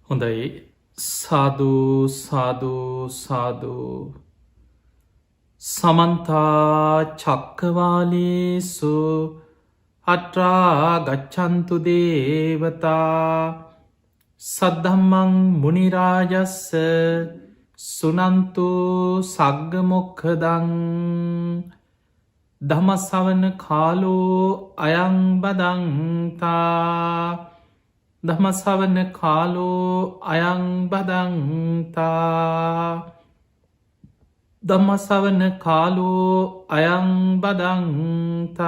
හොඳයි සාධූ සාධූ සාධූ සමන්තා චක්කවාලේසු අත්‍රා ගච්ඡන්තු දේවතා සද්ධම්මං මුනිරාජස්ස සුනන්තු සග්ග මොක්ඛදං ධම්මස්සවන කාලෝ අයං බදන්තා ධම්මස්සවන කාලෝ අයං බදන්තා ධම්මස්සවන කාලෝ අයං බදන්තා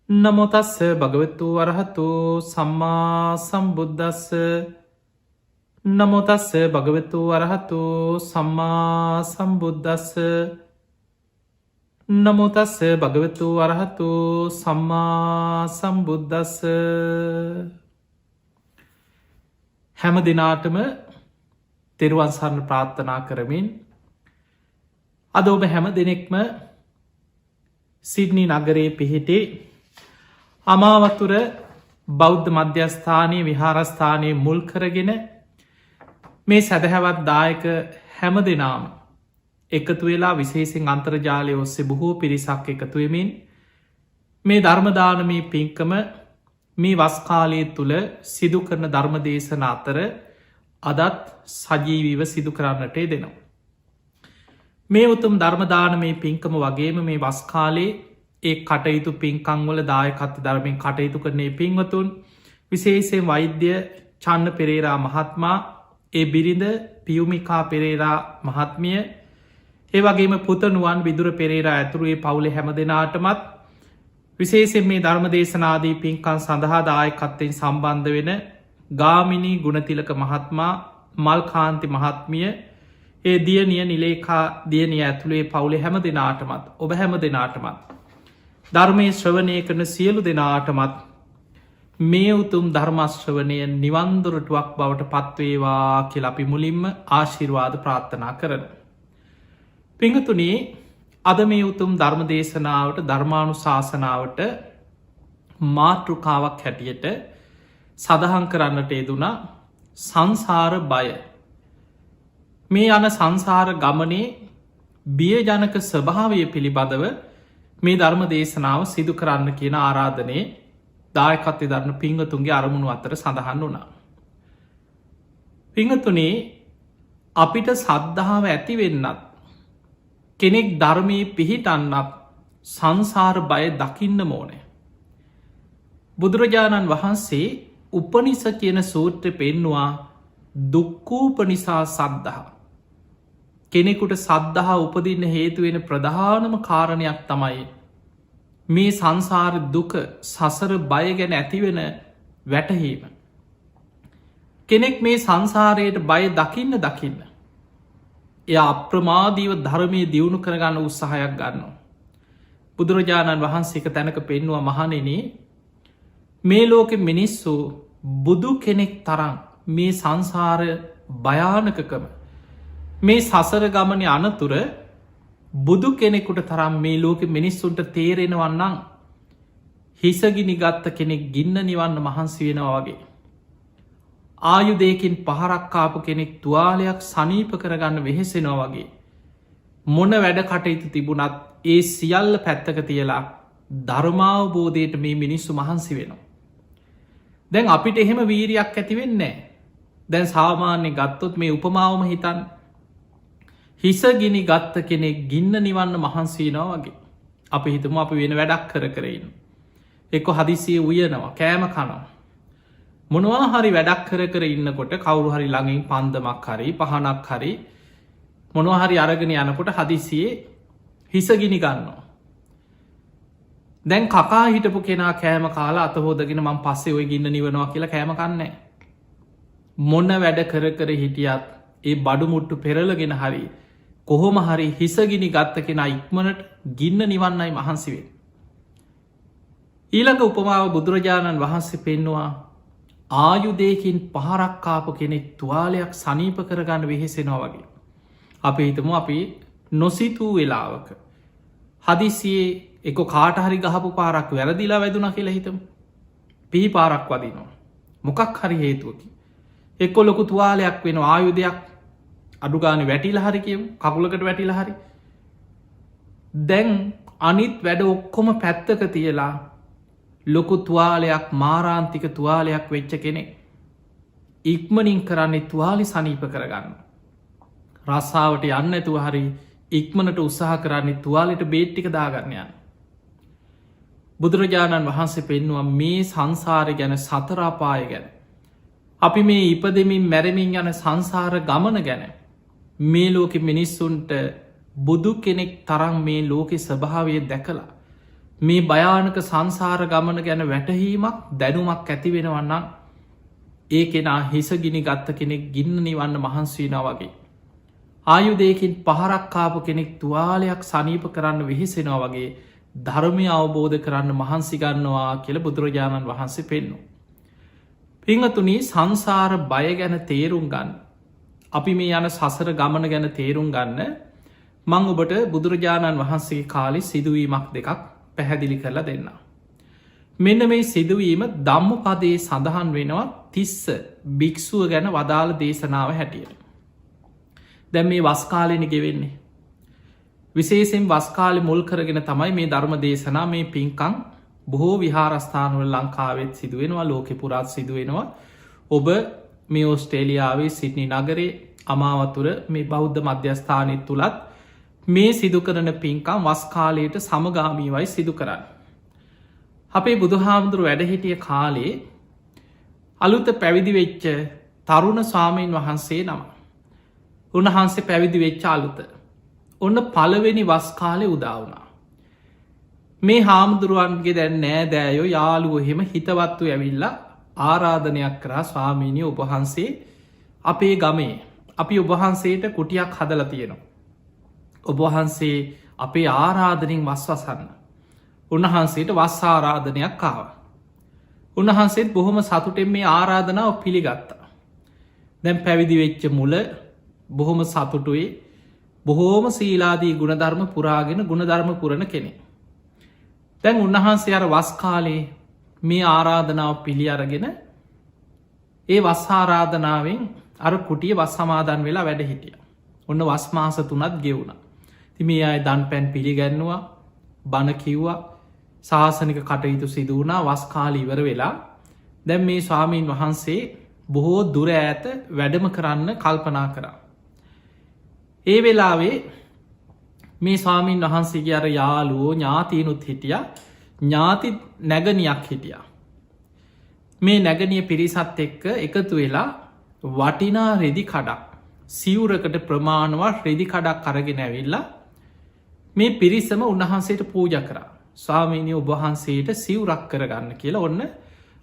නමෝ තස්ස භගවතු වරහතු සම්මා සම්බුද්දස්ස නමෝ තස්ස භගවතු වරහතු සම්මා සම්බුද්දස්ස නමෝ තස්ස භගවතු වරහතු සම්මා සම්බුද්දස්ස හැම දිනාටම තෙරුවන් සරණ ප්‍රාර්ථනා කරමින් අද ඔබ හැම දෙනෙක්ම සිඩ්නි නගරයේ පිහිටි අමාවතුර බෞද්ධ මධ්‍යස්ථානයේ විහාරස්ථානයේ මුල් කරගෙන මේ සැදැහැවත් දායක හැම දෙනාම එකතු වෙලා විශේසින් අන්තර්ජාලය ඔස්සේ බොහෝ පිරිසක් එකතුවමින් මේ ධර්මදානමී පින්කම මේ වස්කාලය තුළ සිදු කරන ධර්මදේශන අතර අදත් සජීවීව සිදු කරන්නටේ දෙනවා. මේ උතුම් ධර්මදානමේ පින්කම වගේම මේ වස්කාලේ ඒ කටයුතු පින්කංවල දායකත්ව ධර්මයෙන් කටයුතු කරනේ පින්වතුන් විශේෂයෙන් වෛද්‍ය චන්න පෙරේරා මහත්මා ඒ බිරිඳ පියුමිකා පෙරේරා මහත්මිය ඒ වගේම පුතනුවන් විදුර පෙරේරා ඇතුරුවේ පවුලේ හැම දෙනාටමත් විශේෂෙන් මේ ධර්මදේශනාදී පින්කන් සඳහා දායකත්වයෙන් සම්බන්ධ වෙන ගාමිණී ගුණතිලක මහත්මා මල්කාන්ති මහත්මිය ඒ දියනිය නිලේකා දියනිය ඇතුළේ පවුලේ හැම දෙනාටමත් ඔබ හැම දෙනාටමත් ධර්මය ශ්‍රවණය කරන සියලු දෙනාටමත් මේ උතුම් ධර්මශ්‍රවනය නිවන්දුරටුවක් බවට පත්වේවා කියල අපි මුලින්ම ආශිර්වාද ප්‍රාර්ථනා කරන. පිංහතුනේ අද මේ උතුම් ධර්මදේශනාවට ධර්මානු ශාසනාවට මාතෘකාවක් හැටියට සඳහන් කරන්නට යෙදුනා සංසාර බය. මේ යන සංසාර ගමනේ බියජනක ස්වභාවය පිළිබඳව මේ ධර්ම දේශනාව සිදු කරන්න කියන ආරාධනයේ දායකත්වය ධර්ම පිංහතුන්ගේ අරමුණු අතර සඳහන් වුණා. පිංහතුනේ අපිට සද්ධාව ඇතිවෙන්නත් කෙනෙක් ධර්මී පිහිටන්නත් සංසාර බය දකින්න මෝනෑ. බුදුරජාණන් වහන්සේ උපනිස කියන සූත්‍ර පෙන්නවා දුක්කූපනිසා සද්ධහා. කෙනෙකුට සද්ධහා උපදින්න හේතුවෙන ප්‍රධානම කාරණයක් තමයි මේ සංසාර දුක සසර බය ගැන ඇතිවෙන වැටහීම. කෙනෙක් මේ සංසාරයට බය දකින්න දකින්න. එය අප්‍රමාදීව ධර්මය දියුණු කරගන්න උත්සාහයක් ගන්නවා. බුදුරජාණන් වහන්සේක තැනක පෙන්වා මහනෙන මේ ලෝකෙ මිනිස්සු බුදු කෙනෙක් තරම් මේ සංසාර භයානකකම මේ සසර ගමන අනතුර බුදු කෙනෙකුට තරම් මේ ලෝකෙ මිනිස්සුන්ට තේරෙනවන්නම් හිසගිනි ගත්ත කෙනෙක් ගින්න නිවන්න මහන්සි වෙනවා වගේ. ආයුදයකින් පහරක්කාපු කෙනෙක් තුවාලයක් සනීප කරගන්න වෙහෙසෙනවා වගේ. මොන වැඩ කටයුතු තිබුණත් ඒ සියල්ල පැත්තක තියලා ධර්මාවබෝධයට මේ මිනිස්සු මහන්සි වෙනවා. දැන් අපිට එහෙම වීරයක් ඇතිවෙන්නේ. දැන් සාමාන්‍ය ගත්තොත් මේ උපමාවම හිතන් හිසගිනි ගත්ත කෙනෙක් ගින්න නිවන්න මහන්සීනවා වගේ. අපි හිතම අපි වෙන වැඩක් කරන්න. එක්ක හදිසිය උයනවා කෑම කනවා. මොනවා හරි වැඩක් කර ඉන්නකොට කවුරු හරි ළඟින් පන්දමක් හරි පහනක් හරි මොනහරි අරගෙන යනකොට හදිසියේ හිසගිනි ගන්නවා. දැන් කකා හිටපු කෙනා කෑම කාලා අතහෝදගෙන මං පස්සේ ඔය ගින්න නිවනවා කියලා කෑම කන්නේ. මොන්න වැඩ කර හිටියත් ඒ බඩුමුට්ටු පෙරලගෙන හරි කොහොම හරි හිසගිනි ගත්ත කෙනා ඉක්මනට ගින්න නිවන්නයි මහන්සිවේ. ඊළඟ උපමාව බුදුරජාණන් වහන්සේ පෙන්නවා ආයුදයකින් පහරක්කාපු කෙනෙක් තුවාලයක් සනීප කරගන්න වෙහෙසෙනවා වගේ. අපි හිතමු අපි නොසිතූ වෙලාවක හදිසියේ එක කාටහරි ගහපු පාරක් වැරදිලා වැදුන කියලා හිතමු. පිහිපාරක් වදිනවා. මොකක් හරි හේතුවකි. එක්කො ලොකු තුවාලයක් වෙන ආයුධයක් අඩුගාන වැටිල හරි කියමු කකුලකට වැටිල හරි. දැන් අනිත් වැඩ ඔක්කොම පැත්තක තියලා ලොකු තුවාලයක් මාරාන්තික තුවාලයක් වෙච්ච කෙනෙ ඉක්මනින් කරන්නේ තුවාලි සනීප කරගන්න. රස්සාාවට යන්න ඇතුව හරි ඉක්මනට උත්සාහ කරන්නේ තුවාලට බේට්ටික දාගන්නයන්. බුදුරජාණන් වහන්සේ පෙන්නවා මේ සංසාරය ගැන සතරාපාය ගැන. අපි මේ ඉපදමින් මැරමින් යන සංසාර ගමන ගැන මේ ලෝකෙ මිනිස්සුන්ට බුදු කෙනෙක් තරම් මේ ලෝකෙ ස්වභාවය දැකලා මේ භයානක සංසාර ගමන ගැන වැටහීමක් දැනුමක් ඇති වෙනවන්නම් ඒ කෙනා හිසගිනි ගත්ත කෙනෙක් ගින්න නිවන්න මහන්සීනා වගේ. ආයුදයකින් පහරක්කාපු කෙනෙක් තුවාලයක් සනීප කරන්න වෙහෙසෙනවා වගේ ධර්මය අවබෝධ කරන්න මහන්සිගන්නවා කියල බුදුරජාණන් වහන්සේ පෙන්නු. පිංහතුනී සංසාර බය ගැන තේරුම් ගන්න. අපි මේ යන සසර ගමන ගැන තේරුම් ගන්න මං ඔබට බුදුරජාණන් වහන්සේ කාලි සිදුවීමක් දෙකක් පැහැදිලි කරලා දෙන්න. මෙන්න මේ සිදුවීම ධම්ම පදයේ සඳහන් වෙනවා තිස්ස භික්‍ෂුව ගැන වදාළ දේශනාව හැටියට. දැන් මේ වස්කාලෙන ගෙවෙන්නේ. විශේෂෙන් වස්කාලෙ මුල් කරගෙන තමයි මේ ධර්ම දේශනා මේ පින්කං බොහෝ විහාරස්ථානවල ලංකාවෙත් සිදුවෙනවා ලෝකෙ පුරාත් සිදුවෙනවා. ඔබ මේ ඔස්ට්‍රේලියාවේ සිඩ්නි නගරේ අමාවතුර මේ බෞද්ධ මධ්‍යස්ථානත් තුළත් මේ සිදු කරන පින්කම් වස්කාලයට සමගාමීවයි සිදු කරන්න. අපේ බුදුහාමුදුරු වැඩහිටිය කාලේ අලුත පැවිදි වෙච්ච තරුණ ස්වාමීන් වහන්සේ නම. උන්වහන්සේ පැවිදි වෙච්ච අලුත. ඔන්න පළවෙනි වස්කාලය උදාවනා. මේ හාමුදුරුවන්ගේ දැන් නෑ දෑයෝ යාළුව එහෙම හිතවත්තු ඇවිල්ලා ආරාධනයක් කරා ස්වාමීණය ඔබහන්සේ අපේ ගමේ අපි ඔබහන්සේට කුටියක් හදල තියෙනවා. ඔබහන්සේ අපේ ආරාධනින් වස්වසන්න. උන්වහන්සේට වස් ආරාධනයක් කාව. උන්වහන්සේත් බොහොම සතුටෙන් මේ ආරාධනාව පිළිගත්තා. දැන් පැවිදි වෙච්ච මුල බොහොම සතුටුයි බොහෝම සීලාදී ගුණධර්ම පුරාගෙන ගුණධර්ම පුරණ කෙනෙ. දැන් උන්වහන්සේ අර වස්කාලේ මේ ආරාධනාව පිළි අරගෙන ඒ වස් ආරාධනාවෙන් අර කුටිය වස් සමාදන් වෙලා වැඩ හිටිය. ඔන්න වස්මාස තුනත් ගෙවුණ. ති මේ අය දන් පැන් පිළිගැන්නවා බණ කිව්වා ශාසනික කටයුතු සිදුවනා වස්කාල ඉවර වෙලා දැන් මේ ස්වාමීන් වහන්සේ බොහෝ දුර ඇත වැඩම කරන්න කල්පනා කරා. ඒ වෙලාවේ මේ ස්වාමීන් වහන්සේගේ අර යාලුවෝ ඥාතීනුත් හිටිය ඥාති නැගනයක් හිටිය. මේ නැගනිය පිරිසත් එක්ක එකතු වෙලා වටිනා රෙදි කඩක් සිවුරකට ප්‍රමාණවත් රෙදි කඩක් කරගෙන ඇවිල්ලා මේ පිරිසම උන්වහන්සේට පූජ කරා. ස්වාමීනය ඔබහන්සේට සිවුරක් කරගන්න කියලා ඔන්න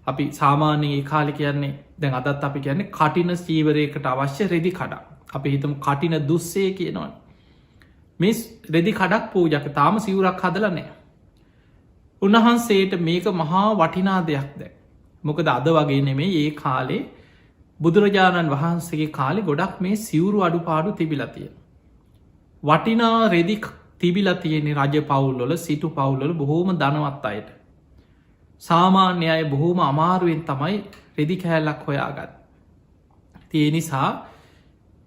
අපි සාමාන්‍යයේ කාලි කියන්නේ දැන් අදත් අපි කියන්නේ කටින සීවරයකට අවශ්‍ය රෙදි කඩක්. අපි හිතම කටින දුස්සේ කියනවන. මේ රෙදි කඩක් පූජක තාම සිවුරක් හදල නෑ. උන්වහන්සේට මේක මහා වටිනා දෙයක් දැ. මොකද අද වගේ නෙමේ ඒ කාලේ බුදුරජාණන් වහන්සේගේ කාලි ගොඩක් මේ සිවුරු අඩුපාඩු තිබිලතිය. වටිනා රෙදි තිබිල තියෙනෙ රජ පවුල්ලොල සිටු පවුල්ලොල බොහෝම දනවත් අයට. සාමාන්‍ය අය බොහෝම අමාරුවෙන් තමයි රෙදි කෑල්ලක් හොයාගත්. තිය නිසා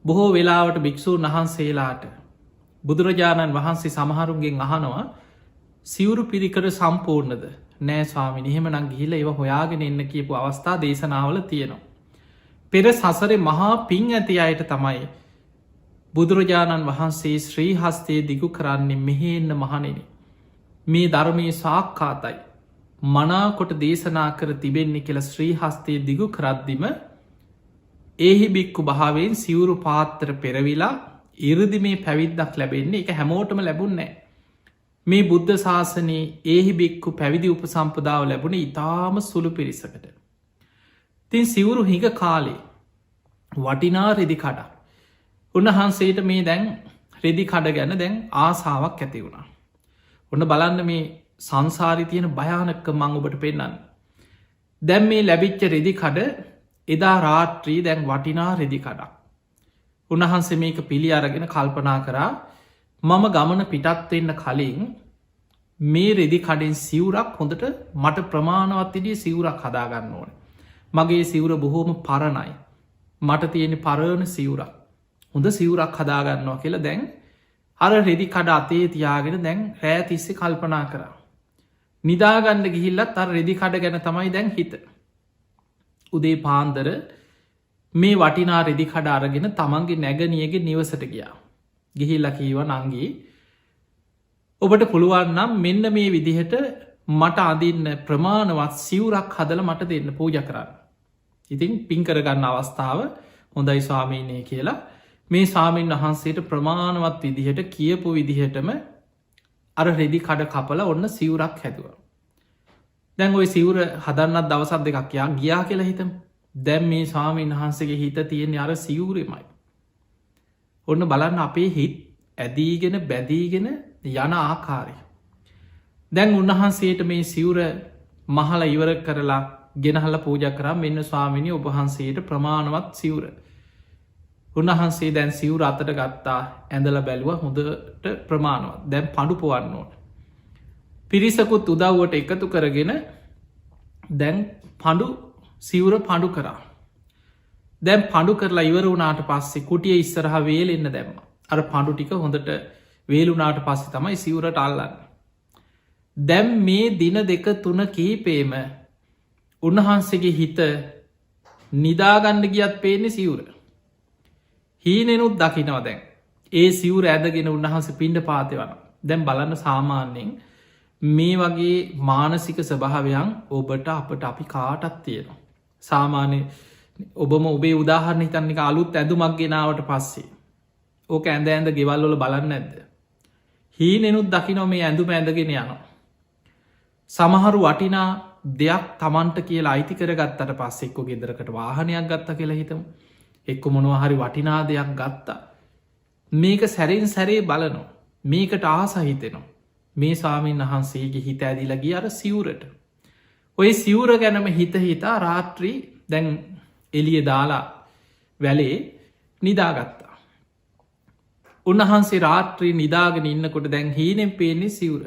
බොහෝ වෙලාවට භික්‍ෂූන් වහන්සේලාට බුදුරජාණන් වහන්සේ සමහරුන්ගෙන් අහනවා සිවුරු පිරිකර සම්පූර්ණද නෑ ස්වාමිනි එහෙම නං ගිහිල ඒව හොයාගෙන එන්න කියපු අවස්ථා දේශනාවල තියෙනවා. පෙර සසරේ මහා පින් ඇති අයට තමයි බුදුරජාණන් වහන්සේ ශ්‍රී හස්තය දිගු කරන්නේ මෙහෙන්න මහනෙන. මේ ධර්මය සාක්කාතයි. මනාකොට දේශනා කර තිබෙන්නේ කියල ශ්‍රී හස්තය දිගු කරද්දිම ඒහි බික්කු භාවෙන් සිවුරු පාත්තර පෙරවිලා ඉරදි මේ පැවිද්දක් ලැබෙන්නේ එක හැමෝටම ලැබුන්නෑ. මේ බුද්ධ ශාසනයේ ඒහි බික්කු පැවිදි උපසම්පදාව ලැබුණ ඉතාම සුළු පිරිසකට. තින් සිවුරු හිඟ කාලේ වටිනා රෙදි කඩා. උන්වහන්සේට මේ දැන් රෙදි කඩ ගැන දැන් ආසාාවක් ඇති වුණා. ඔන්න බලන්න මේ සංසාරි තියෙන භයානක්ක මං ඔබට පෙන්න්න. දැම් මේ ලැබිච්ච රෙදි කඩ එදා රාත්‍රී දැන් වටිනා රෙදි කඩක්. උන්වහන්සේ මේක පිළි අරගෙන කල්පනා කරා මම ගමන පිටත්වෙන්න කලින් මේ රෙදි කඩෙන් සිවුරක් හොඳට මට ප්‍රමාණවත් විදිහේ සිවුරක් හදාගන්න ඕන. මගේ සිවුර බොහෝම පරණයි. මට තියෙන පරණ සිවුරක්. හොඳ සිවුරක් හදාගන්නවා කියලා දැන් අර රෙදි කඩ අතේ තියාගෙන දැන් රෑ තිස්සේ කල්පනා කරා. නිදාගන්න ගිහිල්ලත් අර රෙදි කඩ ගැන තමයි දැන් හිත. උදේ පාන්දර මේ වටිනා රෙදි කඩ අරගෙන තමන්ගේ නැගනියගේ නිවසට ගියා. ගිහිල්ල කීව නංගී ඔබට පුළුවන් නම් මෙන්න මේ විදිහට මට අදින්න ප්‍රමාණවත් සිවුරක් හදල මට දෙන්න පූජ කරන්න. ඉතින් පින්කරගන්න අවස්ථාව හොඳයි ස්වාමීනය කියලා මේ ස්වාමීන් වහන්සේට ප්‍රමාණවත් විදිහට කියපු විදිහටම අර රෙදි කඩ කපල ඔන්න සිවුරක් හැදුව. දැන් ඔය සිවුර හදන්නත් දවසත් දෙකක් යා ගියා කියලා හිතම දැම් මේ ස්වාමීන් වහන්සේගේ හිත තියෙන්නේ අර සිවුරෙමයි. ඔන්න බලන්න අපේ හිත් ඇදීගෙන බැදීගෙන යන ආකාරය. දැන් උන්වහන්සේට මේ සිවුර මහල ඉවර කරලා ගෙනහල පූජ කරා මෙන්න ස්වාමිනි ඔබහන්සේට ප්‍රමාණවත් සිවුර. උන්වහන්සේ දැන් සිවුර අතට ගත්තා ඇඳල බැලුව හොඳට ප්‍රමාණවත් දැන් පඩු පොවන්න ඕන. පිරිසකුත් උදව්වට එකතු කරගෙන දැන් පඩු සිවුර පඩු කරා. දැන් පඩු කරලා ඉවර වුණාට පස්සේ කුටිය ඉස්සරහ වේලෙන්න දැම්ම. අර පඩු ටික හොඳට වේලුනාට පස්සේ තමයි සිවුරට අල්ලන්න. දැම් මේ දින දෙක තුන කීපේම උන්වහන්සේගේ හිත නිදාගන්න ගියත් පේන්නේ සිවුර. හීනෙනුත් දකිනව දැන් ඒ සිවුර ඇදගෙන උන්වහන්ස පිණ්ඩ පාති වන දැන් බලන්න සාමාන්‍යයෙන් මේ වගේ මානසික ස්වභාවයන් ඔබට අපට අපි කාටත් තියෙනවා. සාමාන්‍ය ඔබම ඔබේ උදාහරණ හිතන්නික අලුත් ඇඳුමක් ගෙනාවට පස්සේ ඕක ඇඳ ඇඳ ගෙවල්ලොල බලන්න ඇද්ද. හීනෙනුත් දකිනො මේ ඇඳුම ඇඳගෙන යනවා. සමහරු වටිනා දෙයක් තමන්ට කියලා අයිති කරගත්තට පස්සේ එක්කො ගෙදරකට වාහනයක් ගත්ත කියලා හිතම එක්කො මොනවහරි වටිනා දෙයක් ගත්තා. මේක සැරෙන් සැරේ බලනො මේකට ආසහිතෙනවා. මේ ස්වාමීන් වහන්සේගේ හිත ඇදිලගිය අර සිවුරට. ඔය සිවුර ගැනම හිත හිතා රාත්‍රී දැන් එලිය දාලා වැලේ නිදාගත්තා. උන්වහන්සේ රාත්‍රී නිදාගෙන ඉන්නකොට දැන් හීනෙන් පේන්නේ සිවුර.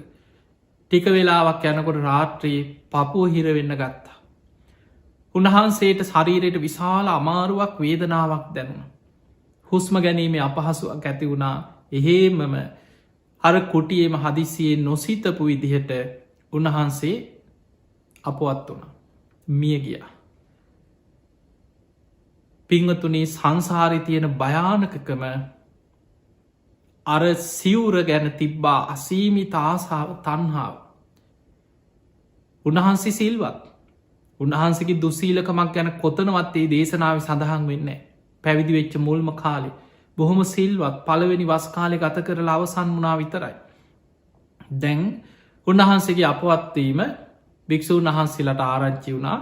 ටික වෙලාවක් යනකොට රාත්‍රී පපුුව හිරවෙන්න ගත්තා. උන්වහන්සේට ශරීරයට විශාල අමාරුවක් වේදනාවක් දැනුණ. හුස්ම ගැනීමේ අපහසුවක් ඇති වුණා එහෙමම අර කුටියේම හදිසියේ නොසිතපු විදිහට උන්වහන්සේ අපවත් වුණ මිය ගියා. පිංවතුනී සංසාරි තියෙන භයානකකම අර සිවුර ගැන තිබ්බා අසීමිත ආසාාව තන්හාාව. උන්වහන්සේ සිල්වත් උන්වහන්සගේ දුසීලකමක් ගැන කොතනවත්තේ දේශනාව සඳහන් වෙන්න පැවිදි වෙච්ච මුල්ම කාලේ බොහොම සිල්වත් පළවෙනි වස්කාලෙ ගත කරලා අවසන් වනා විතරයි. දැන් උන්වහන්සේගේ අපවත්වීම භික්‍ෂූන් වහන්සේලට ආරංචි වුණා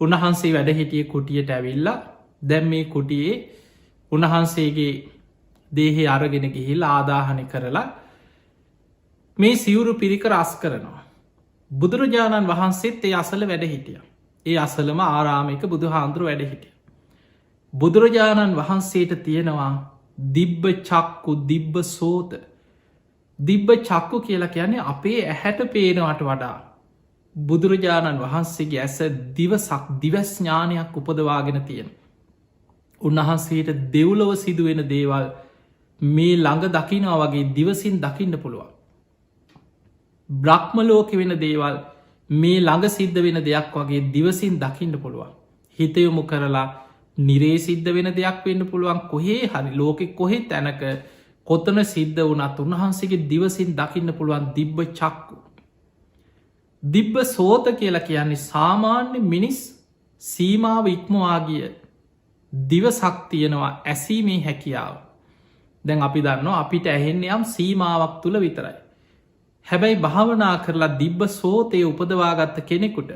උන්වහන්සේ වැඩ හිටිය කුටියට ඇවිල්ලා දැම් මේ කුටියේ උන්වහන්සේගේ දේහෙ අරගෙන ගිහිල් ආදාහනය කරලා මේ සිවුරු පිරික රස් කරනවා. බුදුරජාණන් වහන්සේත් ඒ අසල වැඩ හිටිය. ඒ අසලම ආරාමික බුදු හාන්දුරු වැඩ හිටිය. බුදුරජාණන් වහන්සේට තියෙනවා දිබ්බ චක්කු දිබ්බ සෝත දිබ්බ චක්කු කියලා කියන්නේ අපේ ඇහැට පේනවට වඩා බුදුරජාණන් වහන්සේගේ ඇස දිවසක් දිවස්ඥානයක් උපදවාගෙන තියෙන. උන්වහන්සේට දෙව්ලොව සිදුවෙන දේවල් මේ ළඟ දකිනා වගේ දිවසින් දකින්න පුළුවන්. බ්‍රහ්මලෝක වෙන දේවල් මේ ළඟ සිද්ධ වෙන දෙයක් වගේ දිවසින් දකින්න පුළුවන්. හිතයොමු කරලා නිරේ සිද්ධ වෙන දෙයක් වෙන්න පුළුවන් කොහේ හරි ලෝකෙ කොහෙ තැනක කොතන සිද්ධ වනත් උන්වහන්සේගේ දිවසින් දකින්න පුළුවන් දිබ්බ චක්කු. දිබ්බ සෝත කියලා කියන්නේ සාමාන්‍ය මිනිස් සීමාව ඉක්මවාගිය දිවසක් තියෙනවා ඇසීමේ හැකියාව. දැන් අපි දන්නවා අපිට ඇහෙන්නේ යම් සීමාවක් තුළ විතරයි. හැබැයි භාවනා කරලා දිබ්බ සෝතය උපදවාගත්ත කෙනෙකුට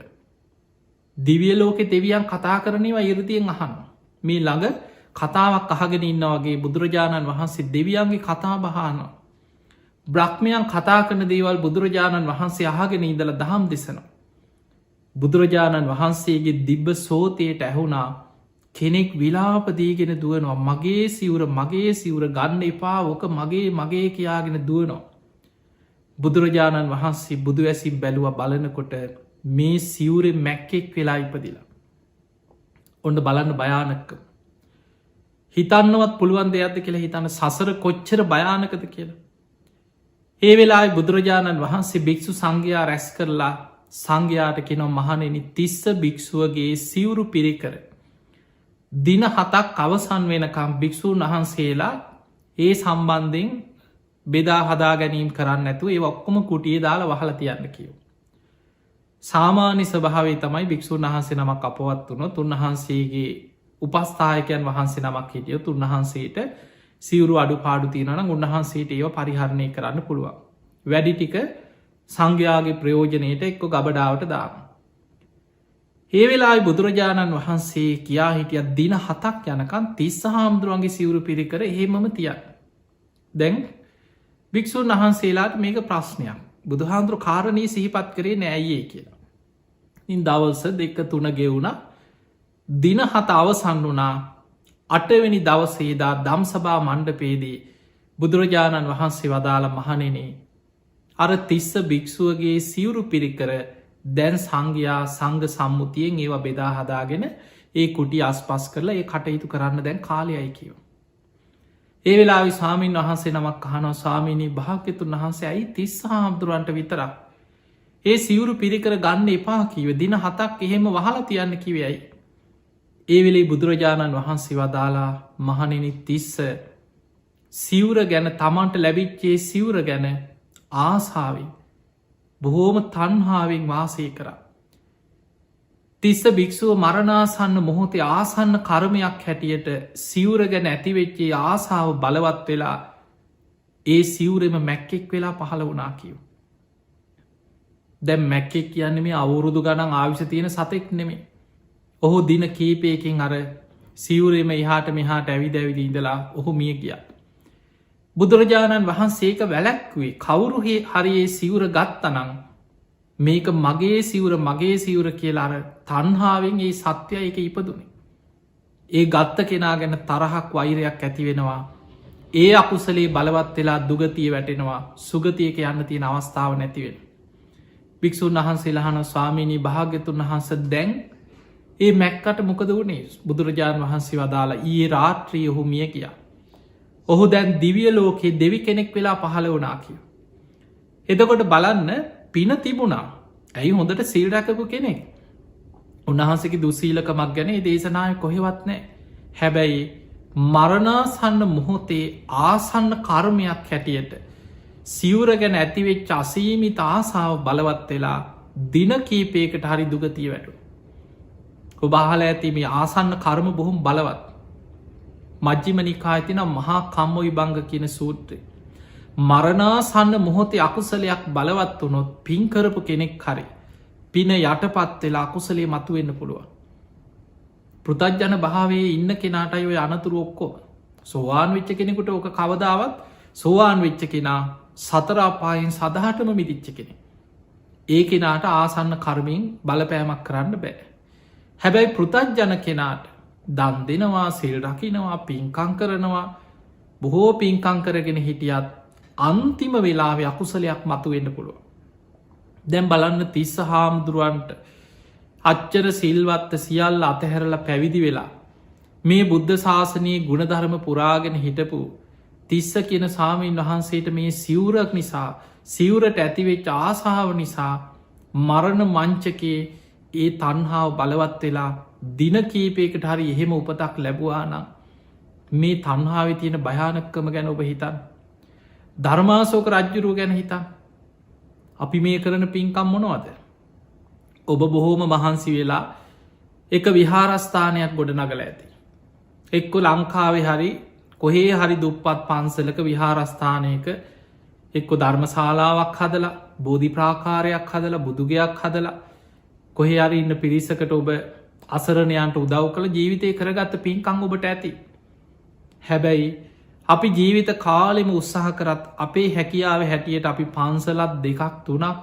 දිවිය ලෝකෙ දෙවියන් කතා කරනවා ඉරදියෙන් අහන්න. මේ ළඟ කතාවක් අහගෙන ඉන්න වගේ බුදුරජාණන් වහන්සේ දෙවියන්ගේ කතා බහනවා. බ්‍රහ්මයන් කතා කරන දේවල් බුදුරජාණන් වහන්සේ අහගෙන ඉදල දහම් දෙසනවා. බුදුරජාණන් වහන්සේගේ දිබ්බ සෝතයට ඇහුණා කෙනෙක් විලාපදීගෙන දුවනවා මගේ සිවුර ගන්න එපා ඕක මගේ කියාගෙන දුවනවා. බුදුරජාණන් වහන්සේ බුදු ඇසින් බැලුව බලනකොට මේ සිවුරෙ මැක්කෙක් වෙලා ඉපදිලා. ඔන්න බලන්න භයානක්ක. හිතන්නවත් පුළුවන් දෙයක්ද කියලා හිතන්න සසර කොච්චර භයානකද කියලා. ඒ වෙලා බුදුරජාණන් වහන්සේ භික්‍ෂු සංඝයා රැස් කරලා සංඝයාට කෙනො මහනෙනි තිස්ස භික්‍ෂුවගේ සිවුරු පිරිකර. දින 7ක් අවසන් වෙනකම් භික්‍ෂූන් වහන්සේලා ඒ සම්බන්ධයෙන් බෙදා හදා ගැනීම් කරන්න ඇතු ඒ ඔක්කොම කුටියේ දාලා වහල තියන්න කියව. සාමාන්‍ය ස්වභාවේ තමයි භික්‍ෂූන් වහන්සේ නමක් අපවත් වුණොත් උන්වහන්සේගේ උපස්ථායකයන් වහන්සේ නමක් හිටියොත් උන්වහන්සේට සිවුරු අඩු පාඩු තියෙනන උන්වහන්සේට ඒව පරිහරණය කරන්න පුළුවන්. වැඩි ටික සංඝයාගේ ප්‍රයෝජනයට එක්ක ගබඩාවට දාන්න. ඒ වෙලා බුදුරජාණන් වහන්සේ කියා හිටිය දින 7ක් යනකන් තිස්ස හාමුදුරුවන්ගේ සිවුරු පිරිකර එහෙමම තියන්න. දැන් භික්‍ෂූන් වහන්සේලාට මේක ප්‍රශ්නයක් බුදුහාන්දුරු කාරණී සිහිපත් කරේ නෑයේ කියලා. ඉන් දවල්ස 2-3 ගෙවුණ දින 7 අවසන් වුණා 8 වෙනි දවසේදා දම්සභා මණ්ඩපයේදී බුදුරජාණන් වහන්සේ වදාළ මහණෙනි අර තිස්ස භික්‍ෂුවගේ සිවුරු පිරිකර දැන් සංඝයා සංඝ සම්මුතියෙන් ඒවා බෙදා හදාගෙන ඒ කුටි අස්පස් කරලා ඒ කටයුතු කරන්න දැන් කාලයයි කියව. ඒ වෙලා ස්වාමීන් වහන්සේ නමක් අහනවා ස්වාමීනී භාග්‍යතුන් වහන්සේ ඇයි තිස්ස හාමුදුරුවන්ට විතරක් ඒ සිවුරු පිරිකර ගන්න එපා කිව දින 7ක් එහෙම වහලා තියන්න කිවයයි. ඒ වෙලේ බුදුරජාණන් වහන්සේ වදාලා මහණෙනි තිස්ස සිවුර ගැන තමන්ට ලැබිච්චේ සිවුර ගැන ආසාාවෙන් බොහෝම තන්හාාවෙන් වාසය කරා. තිස්ස භික්‍ෂුව මරණාසන්න මොහොතේ ආසන්න කර්මයක් හැටියට සිවුර ගැන ඇතිවෙච්චේ ආසාාව බලවත් වෙලා ඒ සිවුරෙම මැක්කෙක් වෙලා පහළ වනා කියව. දැම් මැක්කෙක් කියන්නේ මේ අවුරුදු ගණන් ආවිශ තියෙන සතෙක් නෙමේ. ඔහු දින කීපයකින් අර සිවුරෙම එහාට මෙහාට ඇවිද ඇවිදි ඉඳලා ඔහු මිය ගියා. බුදුරජාණන් වහන්සේක වැලැක්වේ කවුරුහි හරියේ සිවුර ගත්තනං මේක මගේ සිවුර කියලාර තන්හාාවෙන් ඒ සත්‍යය එක ඉපදුනේ. ඒ ගත්ත කෙනා ගැන තරහක් වෛරයක් ඇති වෙනවා. ඒ අකුසලේ බලවත් වෙලා දුගතිය වැටෙනවා සුගතියක යන්න තියෙන අවස්ථාව නැතිවෙන. භික්‍ෂූන් වහන්සේලාහන ස්වාමීණී භාග්‍යතුන් වහන්ස දැන් ඒ මැක්කට මොකද වුණේ බුදුරජාණන් වහන්සේ වදාලා ඊයේ රාත්‍රී ඔහු මිය කියා. ඔහු දැන් දිවිය ලෝකයේ දෙවි කෙනෙක් වෙලා පහළ වනා කිය. එදකොට බලන්න පින තිබුණා ඇයි හොඳට සිල් රැකපු කෙනෙක්. උන්වහන්සේකි දුසීලකමක් ගැන දේශනාය කොහෙවත් නෑ. හැබැයි මරණාසන්න මොහොතේ ආසන්න කර්මයක් හැටියට සිවුර ගැන ඇතිවෙච්ච අසීමිත ආසාාව බලවත් වෙලා දින කීපයකට හරි දුගතිය වැටු. ඔබහල ඇති මේ ආසන්න කර්ම බොහොම බලවත්. මජ්ජිමනිකායතින මහා කම්ම විභංග කියන සූත්‍රය. මරණාසන්න මොහොතේ අකුසලයක් බලවත් වනොත් පින්කරපු කෙනෙක් හරි. පින යටපත් වෙලා අකුසලේ මතු වෙන්න පුළුවන්. පෘතජ්ජන භාවයේ ඉන්න කෙනාටයි ඔය අනතුරු ඔක්කොම. සෝවාන් වෙච්ච කෙනෙකුට ඕක කවදාවත් සෝවාන් වෙච්ච කෙනා සතරාපායෙන් සදහටම මිදිච්ච කෙනෙ. ඒ කෙනාට ආසන්න කර්මින් බලපෑමක් කරන්න බෑ. හැබැයි පෘතජ්ජන කෙනාට දන් දෙනවා සිල් රකිනවා පින්කං කරනවා බොහෝ පින්කං කරගෙන හිටියත් අන්තිම වෙලාව අකුසලයක් මතු වෙන්න පුළුව. දැම් බලන්න තිස්ස හාමුදුරුවන්ට අච්චර සිල්වත්ත සියල්ල අතහැරල පැවිදි වෙලා මේ බුද්ධ ශාසනයේ ගුණධර්ම පුරාගෙන හිටපු තිස්ස කියන සාමීන් වහන්සේට මේ සිවුරක් නිසා සිවුරට ඇතිවෙච්ච ආසාාව නිසා මරණ මංචකේ ඒ තන්හාාව බලවත් වෙලා දින කීපයකට හරි එහෙම උපතක් ලැබවානම් මේ තන්හාාව තියෙන භයානක්කම ගැන ඔබ හිතන් ධර්මාසෝක රජ්ජුරුව ගැන හිතන් අපි මේ කරන පින්කම් මොනවද. ඔබ බොහෝම මහන්සි වෙලා එක විහාරස්ථානයක් ගොඩ නගල ඇති. එක්කො ලංකාවේ හරි කොහේ හරි දුප්පත් පන්සලක විහාරස්ථානයක එක්කො ධර්මශාලාවක් හදලා බෝධි ප්‍රාකාරයක් හදලා බුදුගයක් හදලා කොහේ අරි ඉන්න පිරිසකට ඔබ අසරණයන්ට උදව් කළ ජීවිතය කරගත්ත පින්කං ඔබට ඇති. හැබැයි අපි ජීවිත කාලෙම උත්සාහ කරත් අපේ හැකියාව හැටියට අපි පන්සලත් 2-3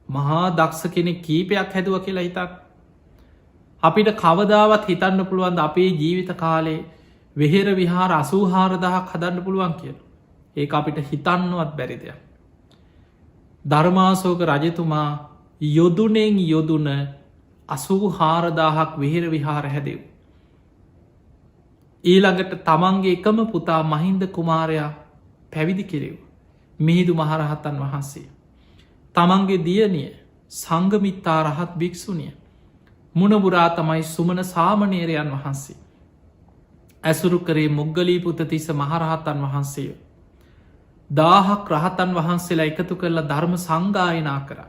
මහා දක්ෂ කෙනෙ කීපයක් හැදුව කියලා හිතක්. අපිට කවදාවත් හිතන්න පුළුවන්ද අපේ ජීවිත කාලේ වෙහෙර විහාර 84,000ක් හදන්න පුළුවන් කිය. ඒ අපිට හිතන්නවත් බැරිදයක්. ධර්මාසෝක රජතුමා යොදුනෙන් යොදුන 84,000ක් වෙහෙර විහාර හැදෙව්. ඊළඟට තමන්ගේ එකම පුතා මහින්ද කුමාරයා පැවිදි කෙරෙව්. මිහිදු මහරහතන් වහන්සේ. තමන්ගේ දියණිය සංගමිත්තා රහත් භික්‍ෂුණිය මුණබුරා තමයි සුමන සාමනේරයන් වහන්සේ. ඇසුරු කරේ මොග්ගලීපුතතිස්ස මහරහතන් වහන්සේ. 1000ක් රහතන් වහන්සේලා එකතු කරලා ධර්ම සංගායනා කර.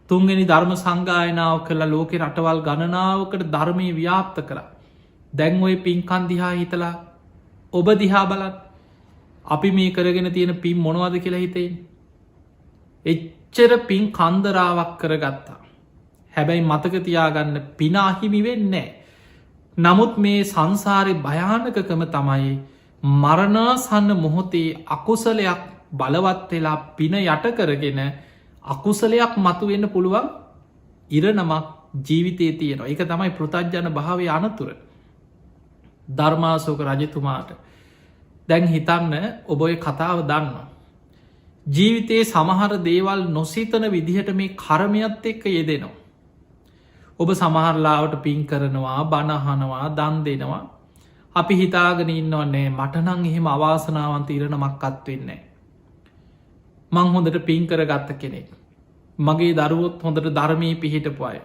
තුන්ගනි ධර්ම සංගායනාව කරලා ලෝකෙ රටවල් ගණනාවකට ධර්මය ව්‍යාප්ත කර. දැන් ඔය පින්කන් දිහා හිතලා ඔබ දිහා බලත් අපි මේ කරගෙන තියෙන පින් මොනවද කියලා හිතෙන්. එච්චර පින් කන්දරාවක් කරගත්තා. හැබැයි මතකතියාගන්න පිනාහිමි වෙන්නේ. නමුත් මේ සංසාරය භයානකකම තමයි මරණාසන්න මොහොතේ අකුසලයක් බලවත් වෙලා පින යට කරගෙන අකුසලයක් මතු වෙන්න පුළුවන් ඉරණමක් ජීවිතය තියෙනවා. එක තමයි පෘතජ්ජන භාවය අනතුර. ධර්මාසෝක රජතුමාට දැන් හිතන්න ඔබ ඔය කතාව දන්න. ජීවිතයේ සමහර දේවල් නොසිතන විදිහට මේ කර්මයත් එක්ක යෙදෙනවා. ඔබ සමහරලාවට පින් කරනවා බණහනවා දන් දෙනවා. අපි හිතාගෙන ඉන්නවන්නේ මටනං එහෙම අවාසනාවන්ත ඉරණමක් අත්වෙන්නේ. මං හොඳට පින් කර ගත්ත කෙනෙක්. මගේ දරුවොත් හොඳට ධර්මී පිහිටපු අය.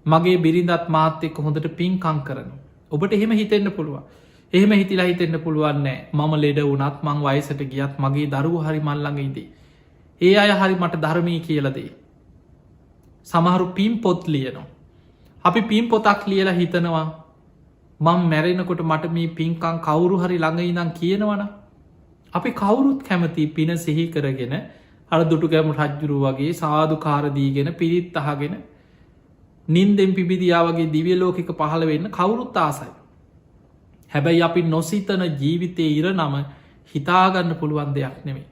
මගේ බිරිඳත් මාත් එක්ක හොඳට පින්කං කරන. ඔබට එහෙම හිතෙන්න්න පුළුවන්. එහෙම හිතිලා හිතෙන්න්න පුළුවන්නෑ මම ලෙඩ වනත් මං වයසට ගියත් මගේ දරුව හරි මල්ලඟ ඉදී. ඒ අය හරි මට ධර්මී කියලදේ. සමහරු පින් පොත් ලියනවා. අපි පින් පොතක් ලියලා හිතනවා මං මැරෙනකොට මට මේ පින්කං කවුරු හරි ළඟයිනම් කියනවන. අපි කවුරුත් කැමති පින සිහි කරගෙන අර දුටුගැම රජ්ජුරු වගේ සාධකාරදීගෙන පිරිත් අහගෙන නින්දෙන් පිබිදියාවගේ දිවිය ලෝකික පහළ වෙන්න කවුරුත් ආසයි. හැබැයි අපි නොසිතන ජීවිතය ඉර නම හිතාගන්න පුළුවන් දෙයක් නෙමේ.